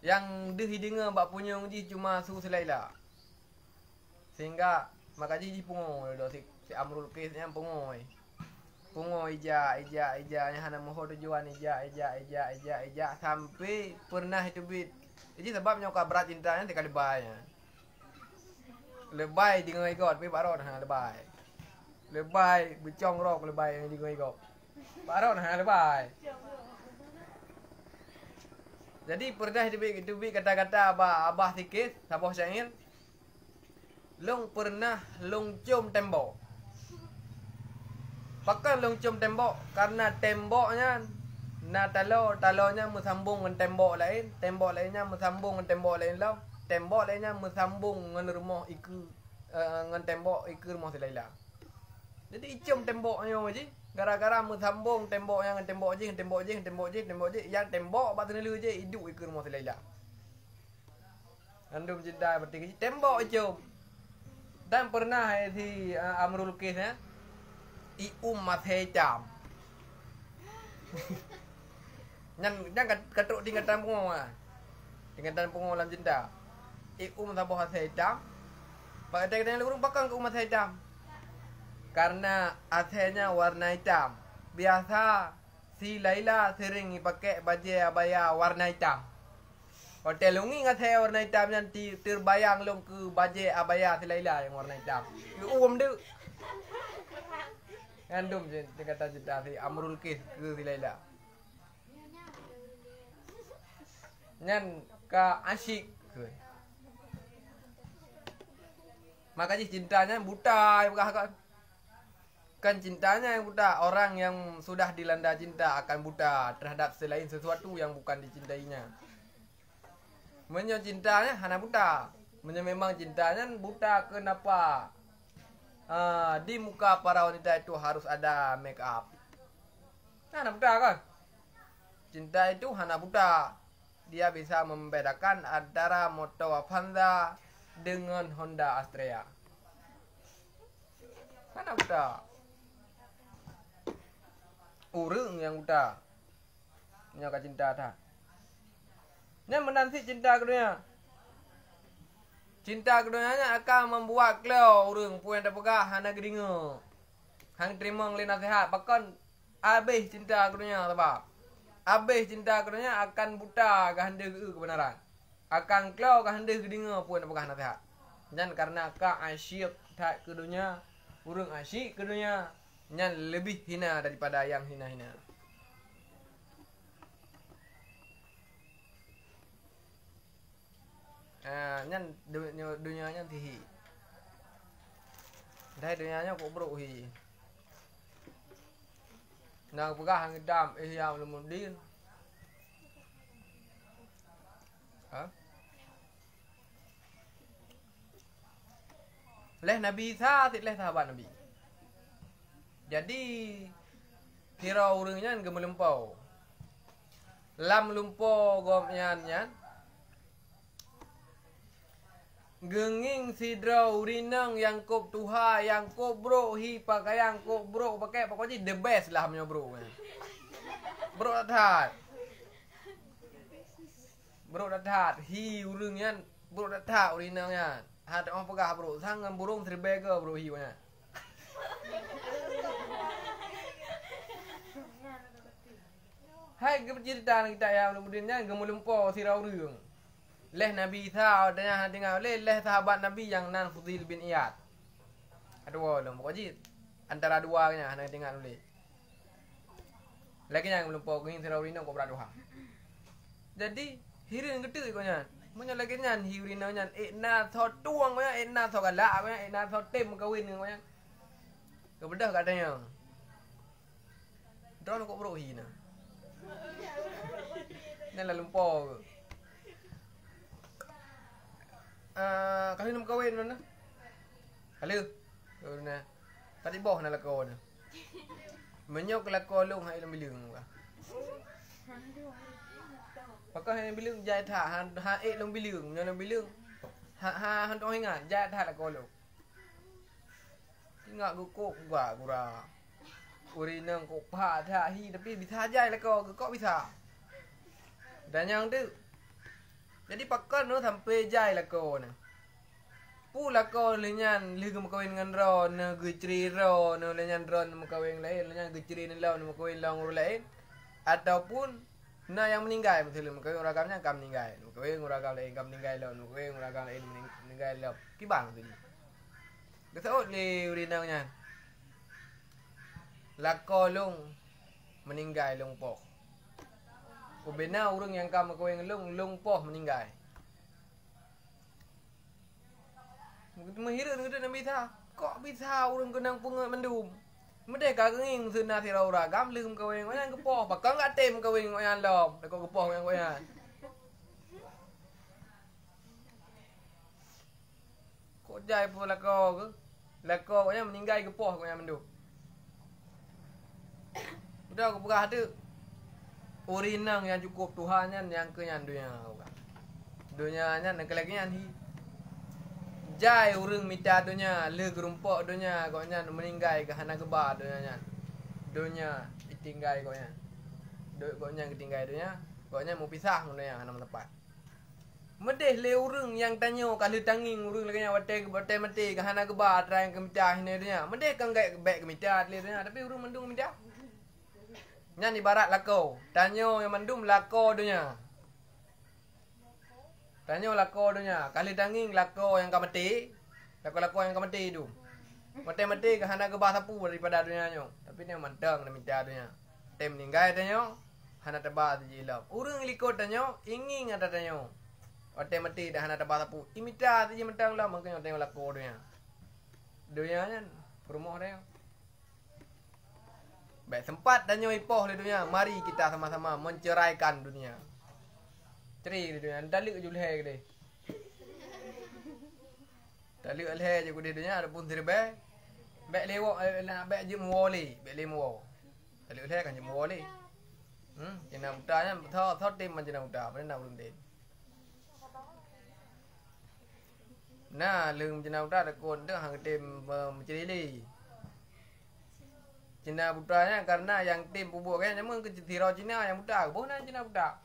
Yang deh dengar bak punyung ji cuma su si Laila. Sehingga maka ji pungo do si amrul qis yang pungo. Pungo ija yang hana moho tujuan ija sampai pernah itu bit. Jadi sebabnya kau berat cintanya sekali banyak. Lebay di ngai got pi baron ha lebay. Lebay becong rok lebay di ngai got. Baron ha lebay. Jadi pernah itu bi kata-kata abah sikit sabah syair. Long pernah long cium tembok. Pakai long cium tembok karena temboknya na talonya bersambung dengan tembok lainnya bersambung dengan tembok lain lah. Tembok lainnya bersambung dengan rumah dengan tembok rumah si Laila. Jadi icum temboknya je. Gara-gara bersambung tembok yang tembok je, yang tembok batu nelu je hidup rumah si Laila. Andum cinta berarti tembok icum. Dan pernah si amrul qis mat hejam. Jangan katruk tingkatan pungo ah. Tingkatan pungo dalam cinta. Sabah ase hitam. Pakai tag urung pakang ke umat hitam. Karena asenya warna hitam. Biasa si Laila sering pakai baju abaya warna hitam. Hotel lungi ase warna hitam yang terbayang long ke baju abaya si Laila yang warna hitam. Dia. Ngandum je kata cinta si amrul qis ke si Laila. Nyan ka asyik ke. Makanya cintanya buta kan cintanya yang buta. Orang yang sudah dilanda cinta akan buta terhadap selain sesuatu yang bukan dicintainya. Cintanya hanya buta. Memang cintanya buta kenapa? Di muka para wanita itu harus ada make up. Hanya buta kan? Cinta itu hanya buta. Dia bisa membedakan antara motor Avanza dengan Honda Astrea. Mana buta? Urung yang buta. Nyaka cinta tak. Nya menanti cinta ke dunia. Cinta ke dunianya akan membuat kau urang puan dah pegah hana gedinga. Hang terima ngeli nasihat pakon habis cinta ke dunia sebab habis cinta ke dunia akan buta ke hande kebenaran. Akan kau ke hande gedinga puan dah pegah nasihat. Dan karena ka asyik tak ke dunia, urang asyik ke dunia, nyan lebih hina daripada yang hina-hina. Nyan dunianya tihi. Dah dunianya kok bro hi. Nang pegah hang dam yang lemudin. Leh Nabi Isa tik leh sahabat Nabi. Jadi kira urangnya gemelempau. Lam lumpo gom nyan. Genging sidrau rinang yang kop tuha yang kop bro hi pakai yang kop bro pakai pokoknya the best lah punya bro. Bro dathat. Bro dathat hi urangnya bro dathat urinangnya. Had orang pegah bro sangan burung terbega bro hi punya. Hai cerita kita yang kemudiannya gemelempau sirau urang. Leh Nabi Isa adanya dengar leh sahabat Nabi yang nan Fudil bin Iyad. Dua lah pokoknya antara duanya hang dengar boleh. Lagi yang belum pokok sirau urang kau berdoa. Jadi hirin gede kau nya. Punya lagi nyan hiurina nyan na tho tuang punya na tho galak punya na tho tem kawin punya. Kebedah katanya. Drone kok bro hina. Nela lumpo. Kali nam kawin mana? Kali. Nah. Tadi boh na lako na. Menyok lako long hai lam bilang ka. Pakah yang bilang jai tha han long bilang nyo long bilang. Han to hingan jai tha lako long. Tingak gukok gua gura. Urinang kok pa tha hi tapi bisa jai lako kok bisa. Dan yang tu. Jadi pakar no sampai jai lako na. Pu lako lenyan ligu makawin dengan ro na gecri ro na lenyan ro na makawin lain lenyan gecri na law na makawin law nguru lain ataupun na yang meninggal betul makawin uragamnya kam meninggal makawin uragam lain kam meninggal law makawin uragam lain meninggal law kibang tu. Kesaut le urinangnya. Lako long meninggal long pok. Ubena urang yang kam makawin long poh meninggal. Mahirun kita Nabi Isa. Kok bisa urang kenang punga mendum. Merdeka kenging sunah sirau ragam lum kawin ngoyan kepoh. Pakang gak tem kawin ngoyan lom. Lekok kepoh yang ngoyan. Kok jai pun lako ke? Lako ngoyan meninggal kepoh ngoyan mendum. Udah aku pegah tu. Urinang yang cukup Tuhannya yang kenyan dunia. Dunia nya nak lagi nyan hi. Jai urang mita dunia, le gerumpok dunia, koknya meninggal ke hana keba dunia. Dunia ditinggal koknya. Koknya ketinggal dunia, koknya mau pisah dunia hana tempat. Medeh le urang yang tanyo kalau tanging urang lagi watai mati ke hana keba trai ke mita hina dunia. Medeh kan gak baik ke mita le dunia, tapi urang mendung mita. Nyan ibarat lako, tanyo yang mendum lako dunia. Tanyo lako dunia, kali tanging lako yang kamati, lako yang kamati tu. Mati-mati ke hana ke bahasa pu daripada dunia nyo. Tapi ni mantang na minta dunia. Tem meninggal tanyo, hana tebah tu jilap. Urang likot tanyo, ingin ada tanyo. Mati-mati dah hana tebah pu. Imita tu je mantang lah, makanya tanyo lako dunia. Dunia nya perumoh dia. Baik sempat tanyo ipoh di dunia. Mari kita sama-sama menceraikan dunia. Ceri dunia, dalik je boleh ke dia. Dalik boleh je ke dia ada pun terbaik. Baik lewak nak baik je muwali, baik lemu. Dalik boleh kan je muwali. Jena utanya tho tim man jena uta, mana nak urun tim. Nah, lưng jena uta ada kon dah hang tim menceri li. Jena utanya karena yang tim bubuk kan memang ke tirau Cina yang uta, bukan jena uta.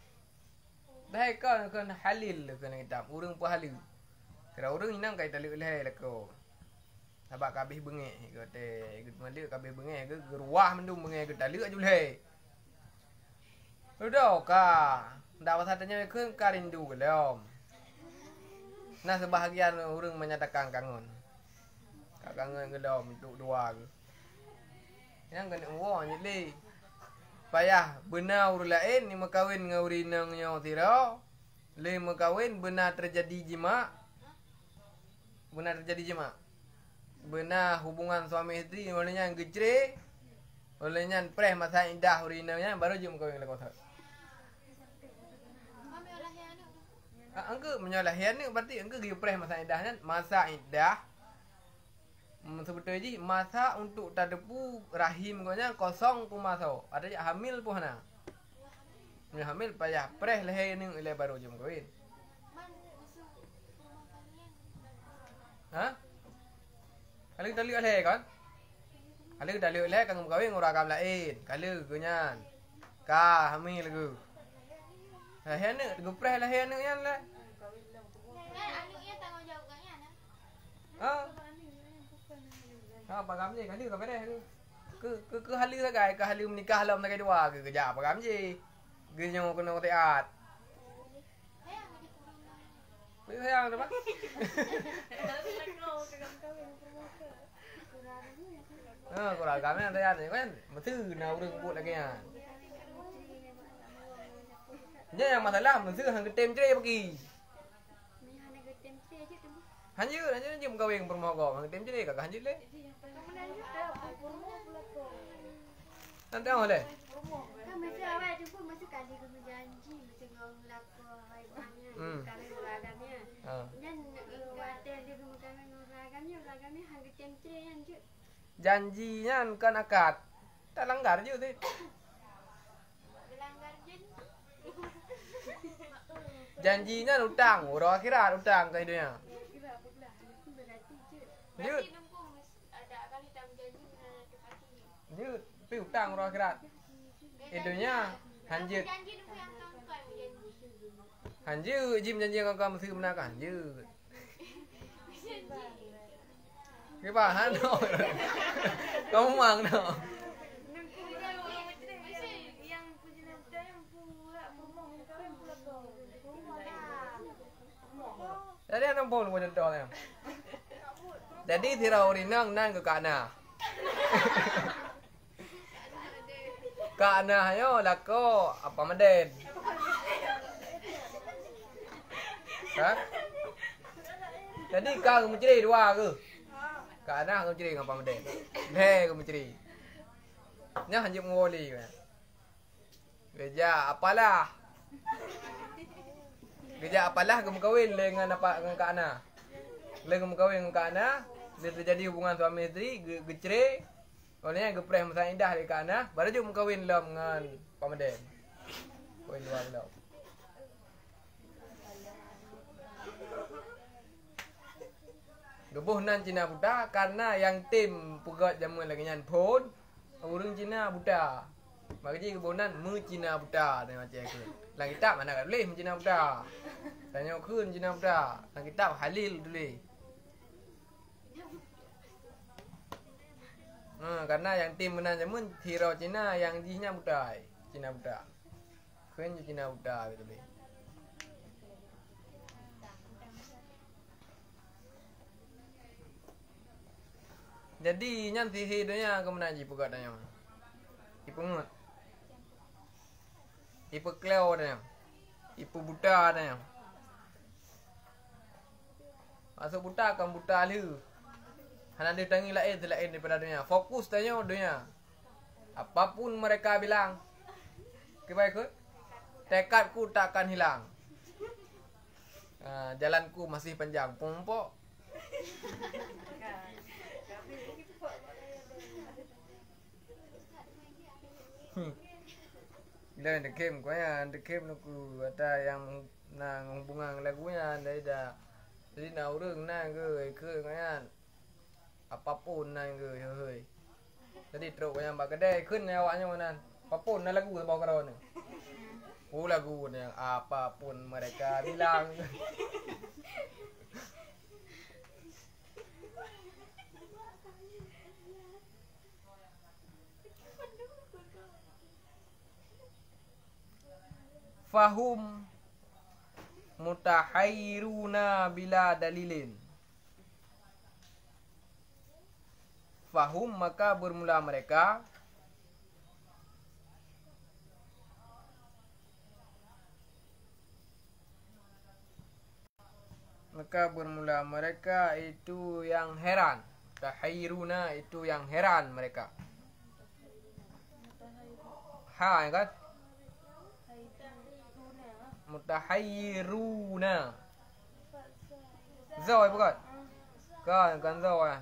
dah kan halil kan kita urang pun halil kira urang inang kai taluk leh lako sabak kabeh bengek kate gut maluk kabeh bengek ke geruah mendung bengek ke taluk aju leh udah ka ndak wasatanya keun karindu gelom nah sebahagian urang menyatakan kangen kangen gelom untuk dua ke yang kena wah nyeli payah benar urang lain ni makawin dengan urinang nyo tiro le makawin benar terjadi jima benar hubungan suami isteri olehnya gecre olehnya preh masa indah urinangnya baru je makawin le kosat angke menyalahian ni berarti angke gi preh masa indahnya masa indah sebetulnya masa untuk tadepu rahim konya kosong pun masa ada je hamil pun hana hamil payah preh leher ni ile baru jum kawin ha kali dalil leher kan kali dalil leher kan kawin nguragam lain kali gunyan ka hamil ke leher ni gepreh leher ni yan le Bagam gì kali cái này cứ halil cái halil menikah lam cái dua ke kerja bagam gì genyo kena teat sayang tu pak kurang kami ada ya kan mesti nak urang buat lagi ya je yang masalah mesti hang ketem cerai pergi hanjir jom kawin permogo hang ketem cerai kakak hanjir le nanti apa le? Kan mesti awak tu pun mesti kali kena janji mesti ngong laku hai banyak kali ragamnya. Dan watel dia kena ragamnya hang ketem yang je. Janjinya kan akad. Tak langgar je tu. Langgar je. Janjinya utang, orang akhirat utang ke dia. Dia tapi utang orang akhirat. Idunya hanjut. Hanjut jim janji kau mesti menakan hanjut. Cái bà hát no. Kamu mang no. Jadi anong pun mo dito na. Jadi tira urinang nang ke kana. Kana hayo lako apa meden. Ha? Jadi kau mencuri dua ke? Kana kau mencuri apa meden. He kau mencuri. Nya hanjim ngoli kan. Geja apalah. Geja apalah kau kawin dengan apa dengan kana. Le kau kawin dengan kana, dia terjadi hubungan suami isteri, gecre. Olehnya gepreh masa indah di kana, baru je kawin lam dengan pameden. Kawin dua lam. Gebuh nan Cina buta karena yang tim pugat jaman lagi nyan pun urang Cina buta. Bagi gebuh nan mu Cina buta dengan macam aku. Lang kitab mana kat boleh mu Cina buta. Tanya kun Cina buta. Lang kitab halil boleh. Karena yang tim menan jamun hero Cina yang jinya buta. Cina buta. Kun Cina buta gitu deh. Jadi nyan sihir dunia ke mana ji pugat tanya. Ipu ngut. Ipu kleo tanya. Ipu buta tanya. Masuk buta kan buta lu. Hana dia tangi lain daripada dunia. Fokus tanya dunia. Apapun mereka bilang. Kibai ikut. Tekadku takkan hilang. Jalanku masih panjang. Pompok. Bila dekem ko yan, dekem nuku ada yang nang hubungan lagunya dari dah. Jadi na urang na ke ngayan. Apapun na heuy. Jadi truk yang bak kedai keun awaknya manan. Apapun na lagu bawa karon. Lagunya apapun mereka bilang. Fahum mutahayyiruna bila dalilin. Fahum maka bermula mereka. Maka bermula mereka itu yang heran. Tahayyiruna itu yang heran mereka. Ha kan? Mutahayyiruna. Zoi bukan? Kan zoi.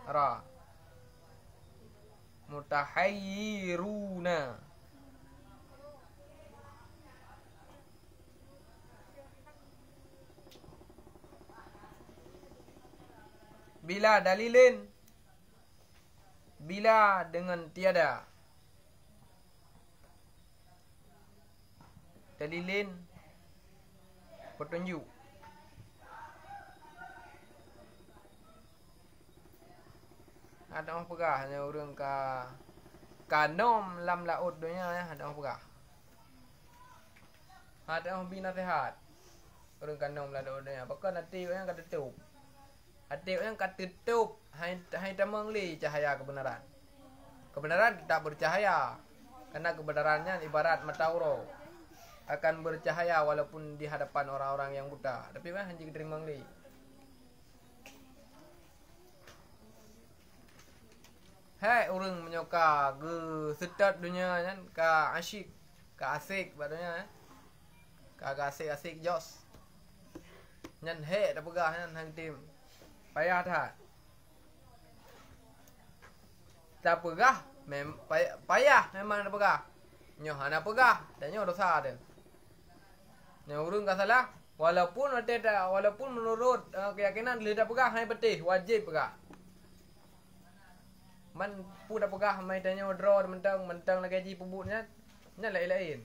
Ra. Mutahayyiruna. Bila dalilin. Bila dengan tiada. Dalilin petunjuk. Ada orang pegah hanya orang kanom lam laut dunia ya, ada orang pegah. Ada orang bina nasihat. Orang kanom lam laut dunia. Apakah nanti orang kata tutup. Hati orang kata tutup hai tamang li cahaya kebenaran. Kebenaran tak bercahaya. Karena kebenarannya ibarat matauro. Akan bercahaya walaupun di hadapan orang-orang yang buta. Tapi kan hanya terima li. Hai orang menyoka ke sedap dunia kan, ke asyik, ke asik batanya ke asik jos. Nyan he dah pegah nyan hang tim. Payah tak? Tak pegah, payah memang dah pegah. Nyoh hana pegah, dan nyoh dosa dia. Nyoh urung tak salah, walaupun menurut keyakinan dia dah pegah, hai betih, wajib pegah. Man pu dah pegah, mai tanya draw mentang lagi gaji pebutnya, nya lain-lain.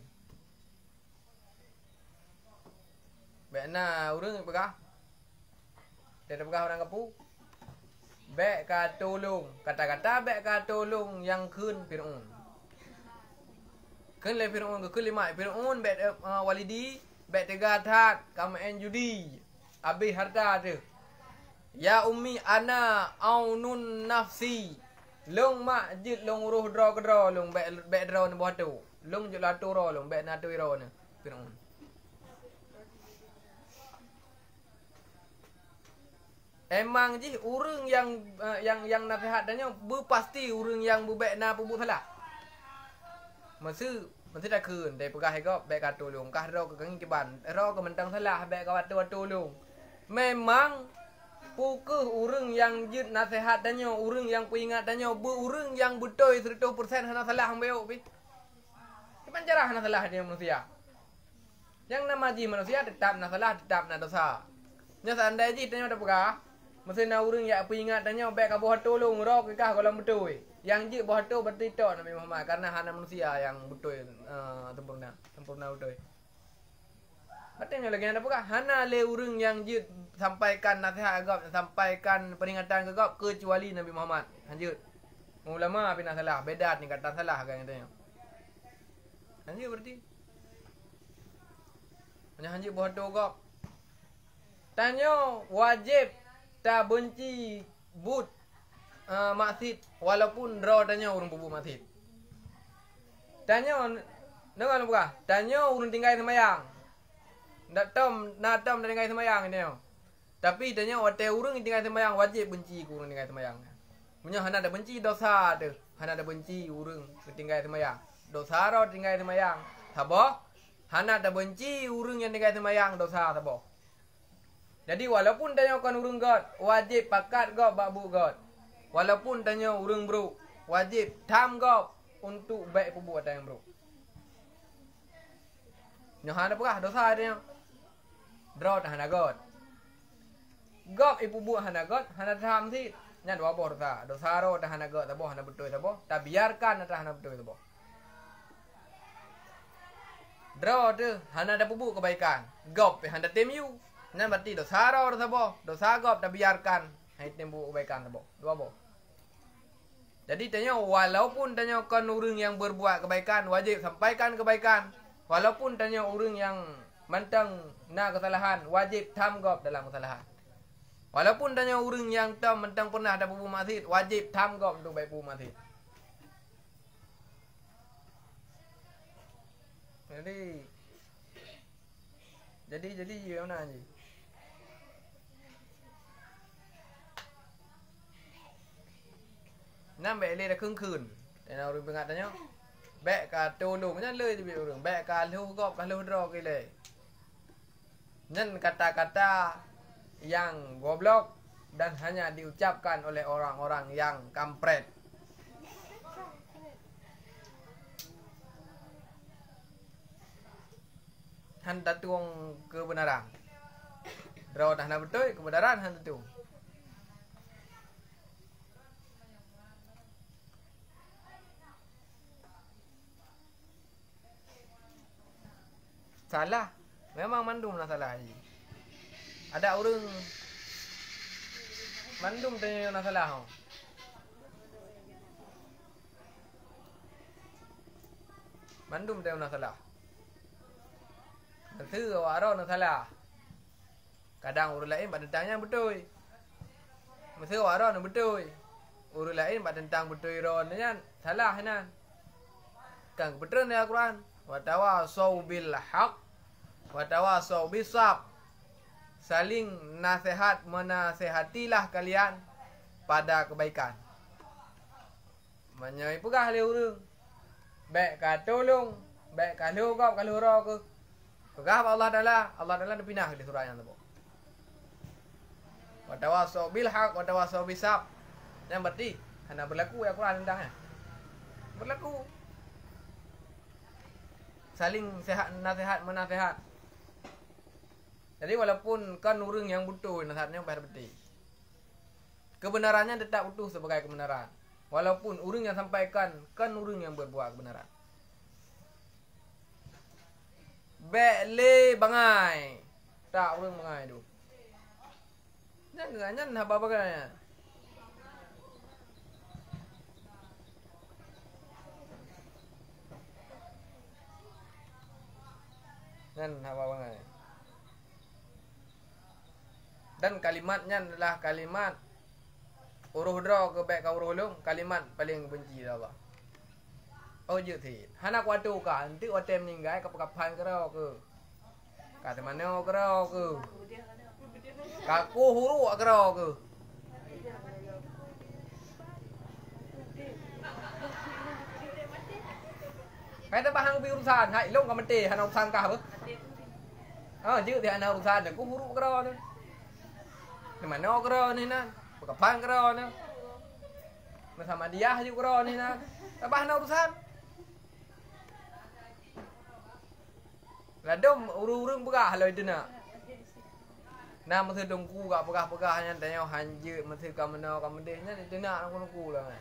Baikna urung pegah. Dia dah pegah orang kapu. Bek ka tolong, kata-kata bek ka tolong yang kun Firaun. Kun le Firaun ke kelima Firaun bek walidi, bek tiga that kam en judi. Habis harta tu. Ya ummi ana aunun nafsi. Long mak jit long roh draw ke draw long bek draw ni buat tu. Long jut la tu ro long bek na tu ro ni Firaun. Emang je urang yang nasihat dannya berpasti urang yang bebek na pebut salah. Masa dah keun dai pegah ko bek ka tolong kah ro ke kiban ro ke mentang salah bek ka watu tolong. Memang pukul urang yang jid nasihat dannya urang yang peringat dannya urang yang betul 100% hana salah hang beok pi. Kiban cara hana salah dia manusia. Yang nama ji manusia tetap na salah tetap na dosa. Nya seandai ji dannya dah pegah masa na urang yang peringat dannya bek ka buat tolong ro ke kah kalau betul. Yang je buat tu berarti tok Nabi Muhammad karena hana manusia yang betul sempurna betul. Katanya lagi ada apa? Hana le urang yang je sampaikan nasihat agak sampaikan peringatan ke agak kecuali Nabi Muhammad. Lanjut. Ulama pina salah, bedat ni kata salah kan katanya. Lanjut berarti. Hanya buat tu agak. Tanya wajib tak benci but masjid walaupun draw tanya urang bubu masjid. Tanya dengar buka. Tanya urang tinggal semayang. Ndak tam tinggal semayang ni. Tapi tanya hotel urang tinggal semayang wajib benci ku urang tinggal semayang. Punya hana ada benci dosa tu. Hana ada benci urang tinggal semayang. Dosa ro tinggal semayang. Sabo? Hana ada benci urang yang tinggal semayang dosa sabo. Jadi walaupun tanya kan urang god wajib pakat god babu god. Walaupun tanya urang bro, wajib tam gop untuk baik perbuatan yang bro. Nyoh hana pegah dosa dia. Draw hana god. Gop ibu bu hana god, hana tam thi. Nya dua bor dosa. Dosa ro hana god tabo hana betul tabo. Tak biarkan hana betul tabo. Draw tu, hana ada bubuk kebaikan. Gop handa temu. Nan berarti dosa ro dosa bo. Dosa gop dah biarkan. Hai temu kebaikan bo. Dua bo. Jadi tanya walaupun tanya kan orang yang berbuat kebaikan wajib sampaikan kebaikan. Walaupun tanya orang yang mantang na kesalahan wajib tanggap dalam kesalahan. Walaupun tanya orang yang mentang pernah ada bubu maksiat wajib tanggap untuk baik bubu maksiat. Jadi gimana ni? Nam bẹ lê là khương khườn. Để nào đừng ngặt nhá. Bẹ cả trâu lùng nhá lơi thì bị đường bẹ cả lưu gọp cả lưu rò cái lệ. Nhân kata-kata yang goblok dan hanya diucapkan oleh orang-orang yang kampret. Hanta tuang kebenaran. Draw dah nak betul kebenaran hanta tuang. Salah. Memang mandum lah salah. Ada orang mandum tanya nak salah. Mandum tanya nak salah. Thứ awak ro nak salah. Kadang orang lain buat tentangnya betul. Mesti awak ro nak betul. Orang lain buat tentang betul ro nya salah nan. Kan betul ni Al-Quran. Wa tawasau bil haq wa tawasau bis sabr. Saling nasihat menasihatilah kalian pada kebaikan. Menyai pegah le urang. Baik ka tolong, baik ka lugap ka lura ke. Pegah Allah Taala pinah di surah yang tu. Wa tawasau bil haq wa tawasau bis sabr. Yang berarti hanya berlaku Al-Quran tentangnya. Berlaku. Saling nasihat menasihat. Jadi walaupun kan orang yang betul nasihatnya pada betul. Kebenarannya tetap utuh sebagai kebenaran. Walaupun orang yang sampaikan kan orang yang berbuat kebenaran. Bele bangai. Tak orang bangai tu. Jangan apa bagainya. Kan apa bangai. Dan kalimatnya adalah kalimat uruh draw ke baik kau uruh kalimat paling benci Allah. Oh je thi. Hanak waktu ka nanti waktu meninggal kapan ke rau ke. Kata mana ke rau ke. Kaku huru ke rau ke. Kata bahang bi urusan hai long ka mati hanak urusan ka apa? Je thi hanak urusan ku huru ke rau ni. Di mana kero ni nan? Kapan kero ni? Bersama dia juga kero ni nan. Tabah na urusan. Ladom urung-urung pegah lah itu nak. Nah mesti dongku gak pegah-pegahnya tanya hanjut mesti kamana kamedehnya itu nak dongku lah.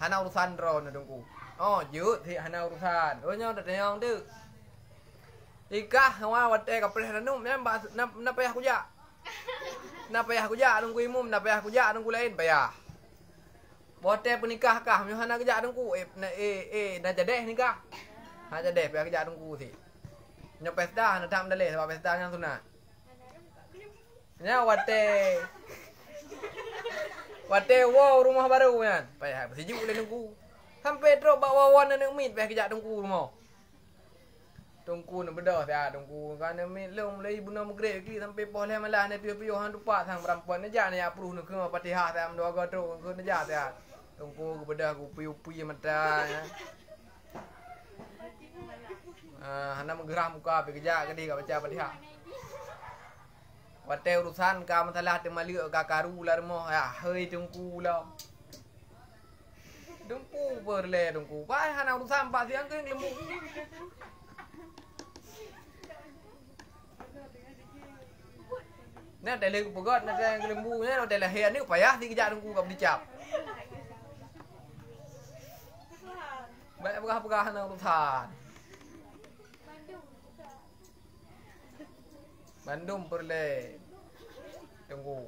Hana urusan ro na dongku. Oh jut thi hana urusan. Oh nyo tanya tu. Ikah hawa wate kapres ranum nyam na payah kuja. Na payah kuja dongku imum, na payah kuja dongku lain payah. Bote penikah kah nyo hana kerja dongku na jadeh nikah. Ha jadeh payah kerja dongku thi. Nyo pesta na tam daleh sebab pesta yang sunat. Nya wate wow rumah baru kan. Payah sejuk le dongku. Sampai drop bawa wan nak mit payah kerja dongku rumah. Dongku nak bedah sia dongku kan mit lom lei buna maghrib ki sampai poh le malah ne piu-piu hang dupa sang perempuan aja ne apruh nak ke Fatihah sam dua godro ke aja sia. Dongku ku bedah ku piu-piu mata ya. Hana menggerah muka pergi kerja ke dia baca Fatihah. Wate urusan ka masalah te malik ka karu la rumah ya hei dongku la. Dongku berle dongku. Pai hana urusan pak siang ke lembu. Nah, tele pegot nak lembu nya tele hea ni payah di kerja dongku ka dicap. Baik pegah-pegah hana urusan. Bandung perle. Tunggu.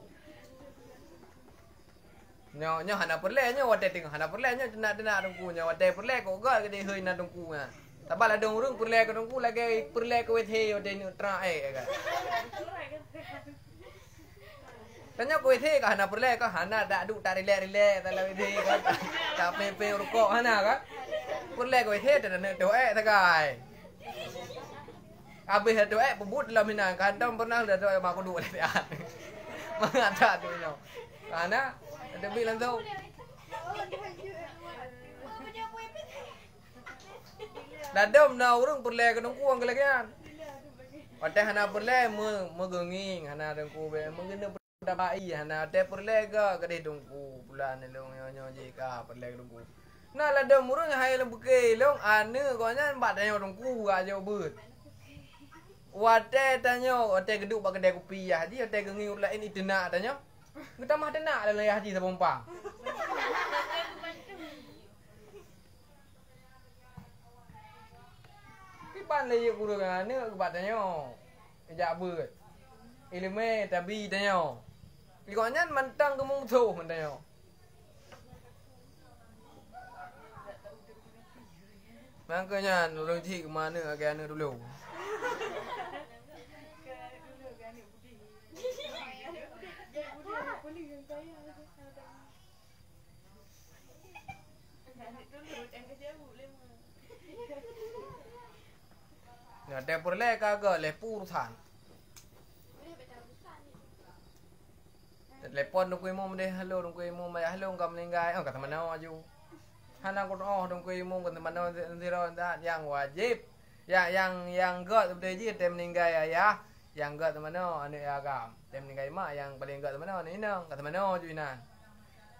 Nyo hana perle nyo wate ting hana perle nyo tenak tunggu nyo wate perle kok gak gede hơi na tunggu nga. Tabal ada urung perle ko tunggu lagi perle ko wethe wate ni tra ka. Tanya ko wethe ka hana perle ka hana dak duk tak rile ta la wethe ka tak pepe rokok hana ka. Perle ko wethe ta ne doe ta kai. Habis doe pebut dalam minang kadang pernah dah doe mak ko duk le an. Mangata tu no. Karena ada bilang tu. Dadom na urang perle ka nung kuang kalagian. Ate hana perle megenging hana dengku be mengena dabai hana ate perle ka kade dengku bulan long nyo jika perle dengku. Nah ladom urang hai lembuke long ane konya bat nyo dengku ga jo beut. Wate tanyo ate geduk bak kedai kopi ya haji ate genging lain itena tanyo. Kita mah tenak dalam haji sapompang. Kipan le guru kan ne kebat tanyo. Ejak beut. Ilme tabi tanyo. Likonyan mantang kemung tu tanyo. Makanya orang cik ke mana agak dulu. Nah, dapur le kagak le purusan. Telepon dong kuimu deh halo dong kuimu maya halo ngam meninggal kata mana aju. Hana ko dong kuimu kata mana zero yang wajib. Yang gak tu tem meninggal ya. Yang gak tu mana anu agam. Tem meninggal mak yang paling gak tu mana ni nang kata mana aju inan.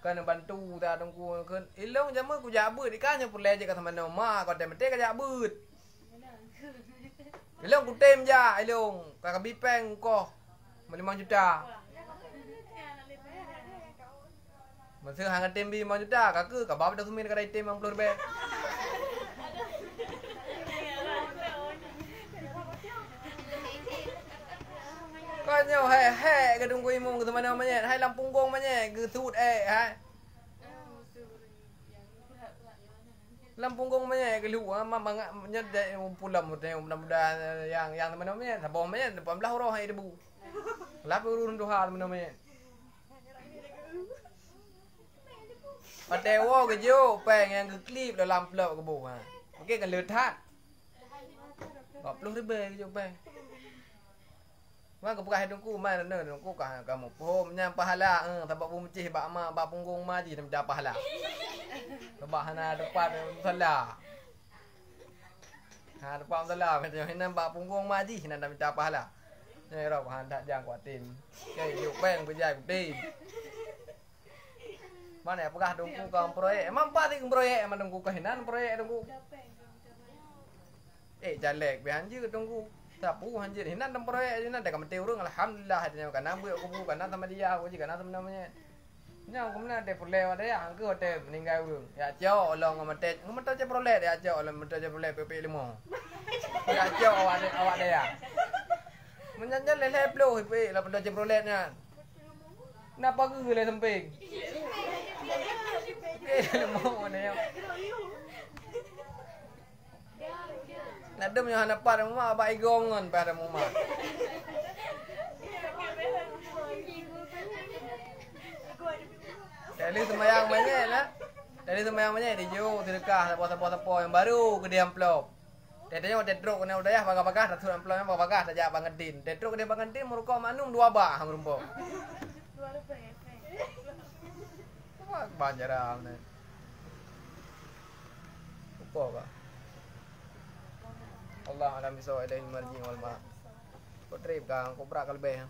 Kan bantu ta dong ku kan ilong jamu ku jabut ikannya pulai je kata mana mak ko tem mete ka jabut. Ilong ku tem ja ilong kakak bipeng ko 5 juta. Masa hang tem 5 juta kakak ka bab dah sumin ka dai tem 50 ribu. Kau nyaw he ke tunggu imung ke mana namanya hai Lampung Gong mana ke sud hai Lampung Gong mana ke lu mama nyet pulam mudah-mudahan yang mana namanya sabong mana 18 orang hai debu lapu urun doha namanya patewo ke jo peng yang ke klip dalam plok ke bu ha okey kan letat 20 ribu ke jo peng Mak kebuka hidungku mai nana dongku kah kamu pohon nyam pahala sebab bu mecih bak ma bak punggung maji nam dapat pahala. Sebab hana depan salah. Ha depan salah macam hina bak punggung maji hina nam dapat pahala. Nyai rau han tak jang kuatin. Nyai yuk peng berjai putih. Mana apakah dongku kau proyek? Emang pati proyek emang dongku kah hina proyek dongku. Jalek behanji dongku. Sapu hanjir hinan dan proyek hinan dah kamete urang alhamdulillah hadnya kana bu aku kana sama dia aku kana sama namanya nya aku mana de perle ada ya angke ada meninggal urang ya jauh Allah ngamete je perle ya jauh Allah ngamete je perle PP5 ya jauh awak dia menyanyi lele plo PP la pada je perle nya napa ke le semping mau ne Nadem yang hanapan rumah abak igongan pada rumah. Dari semayang banyak lah. Dari semayang banyak di jauh sedekah sapo yang baru ke dia amplop. Tetenya udah truk kena udah ya bagah-bagah ratus amplop yang bagah saja bangedin. Truk ke dia bangedin merukau manum 2 bah merumpo. Apa banjaran ni. Apa kah? Allah alam bisawab ilaihi marji wal ma. Kau trip kang, kau berak kalbeh.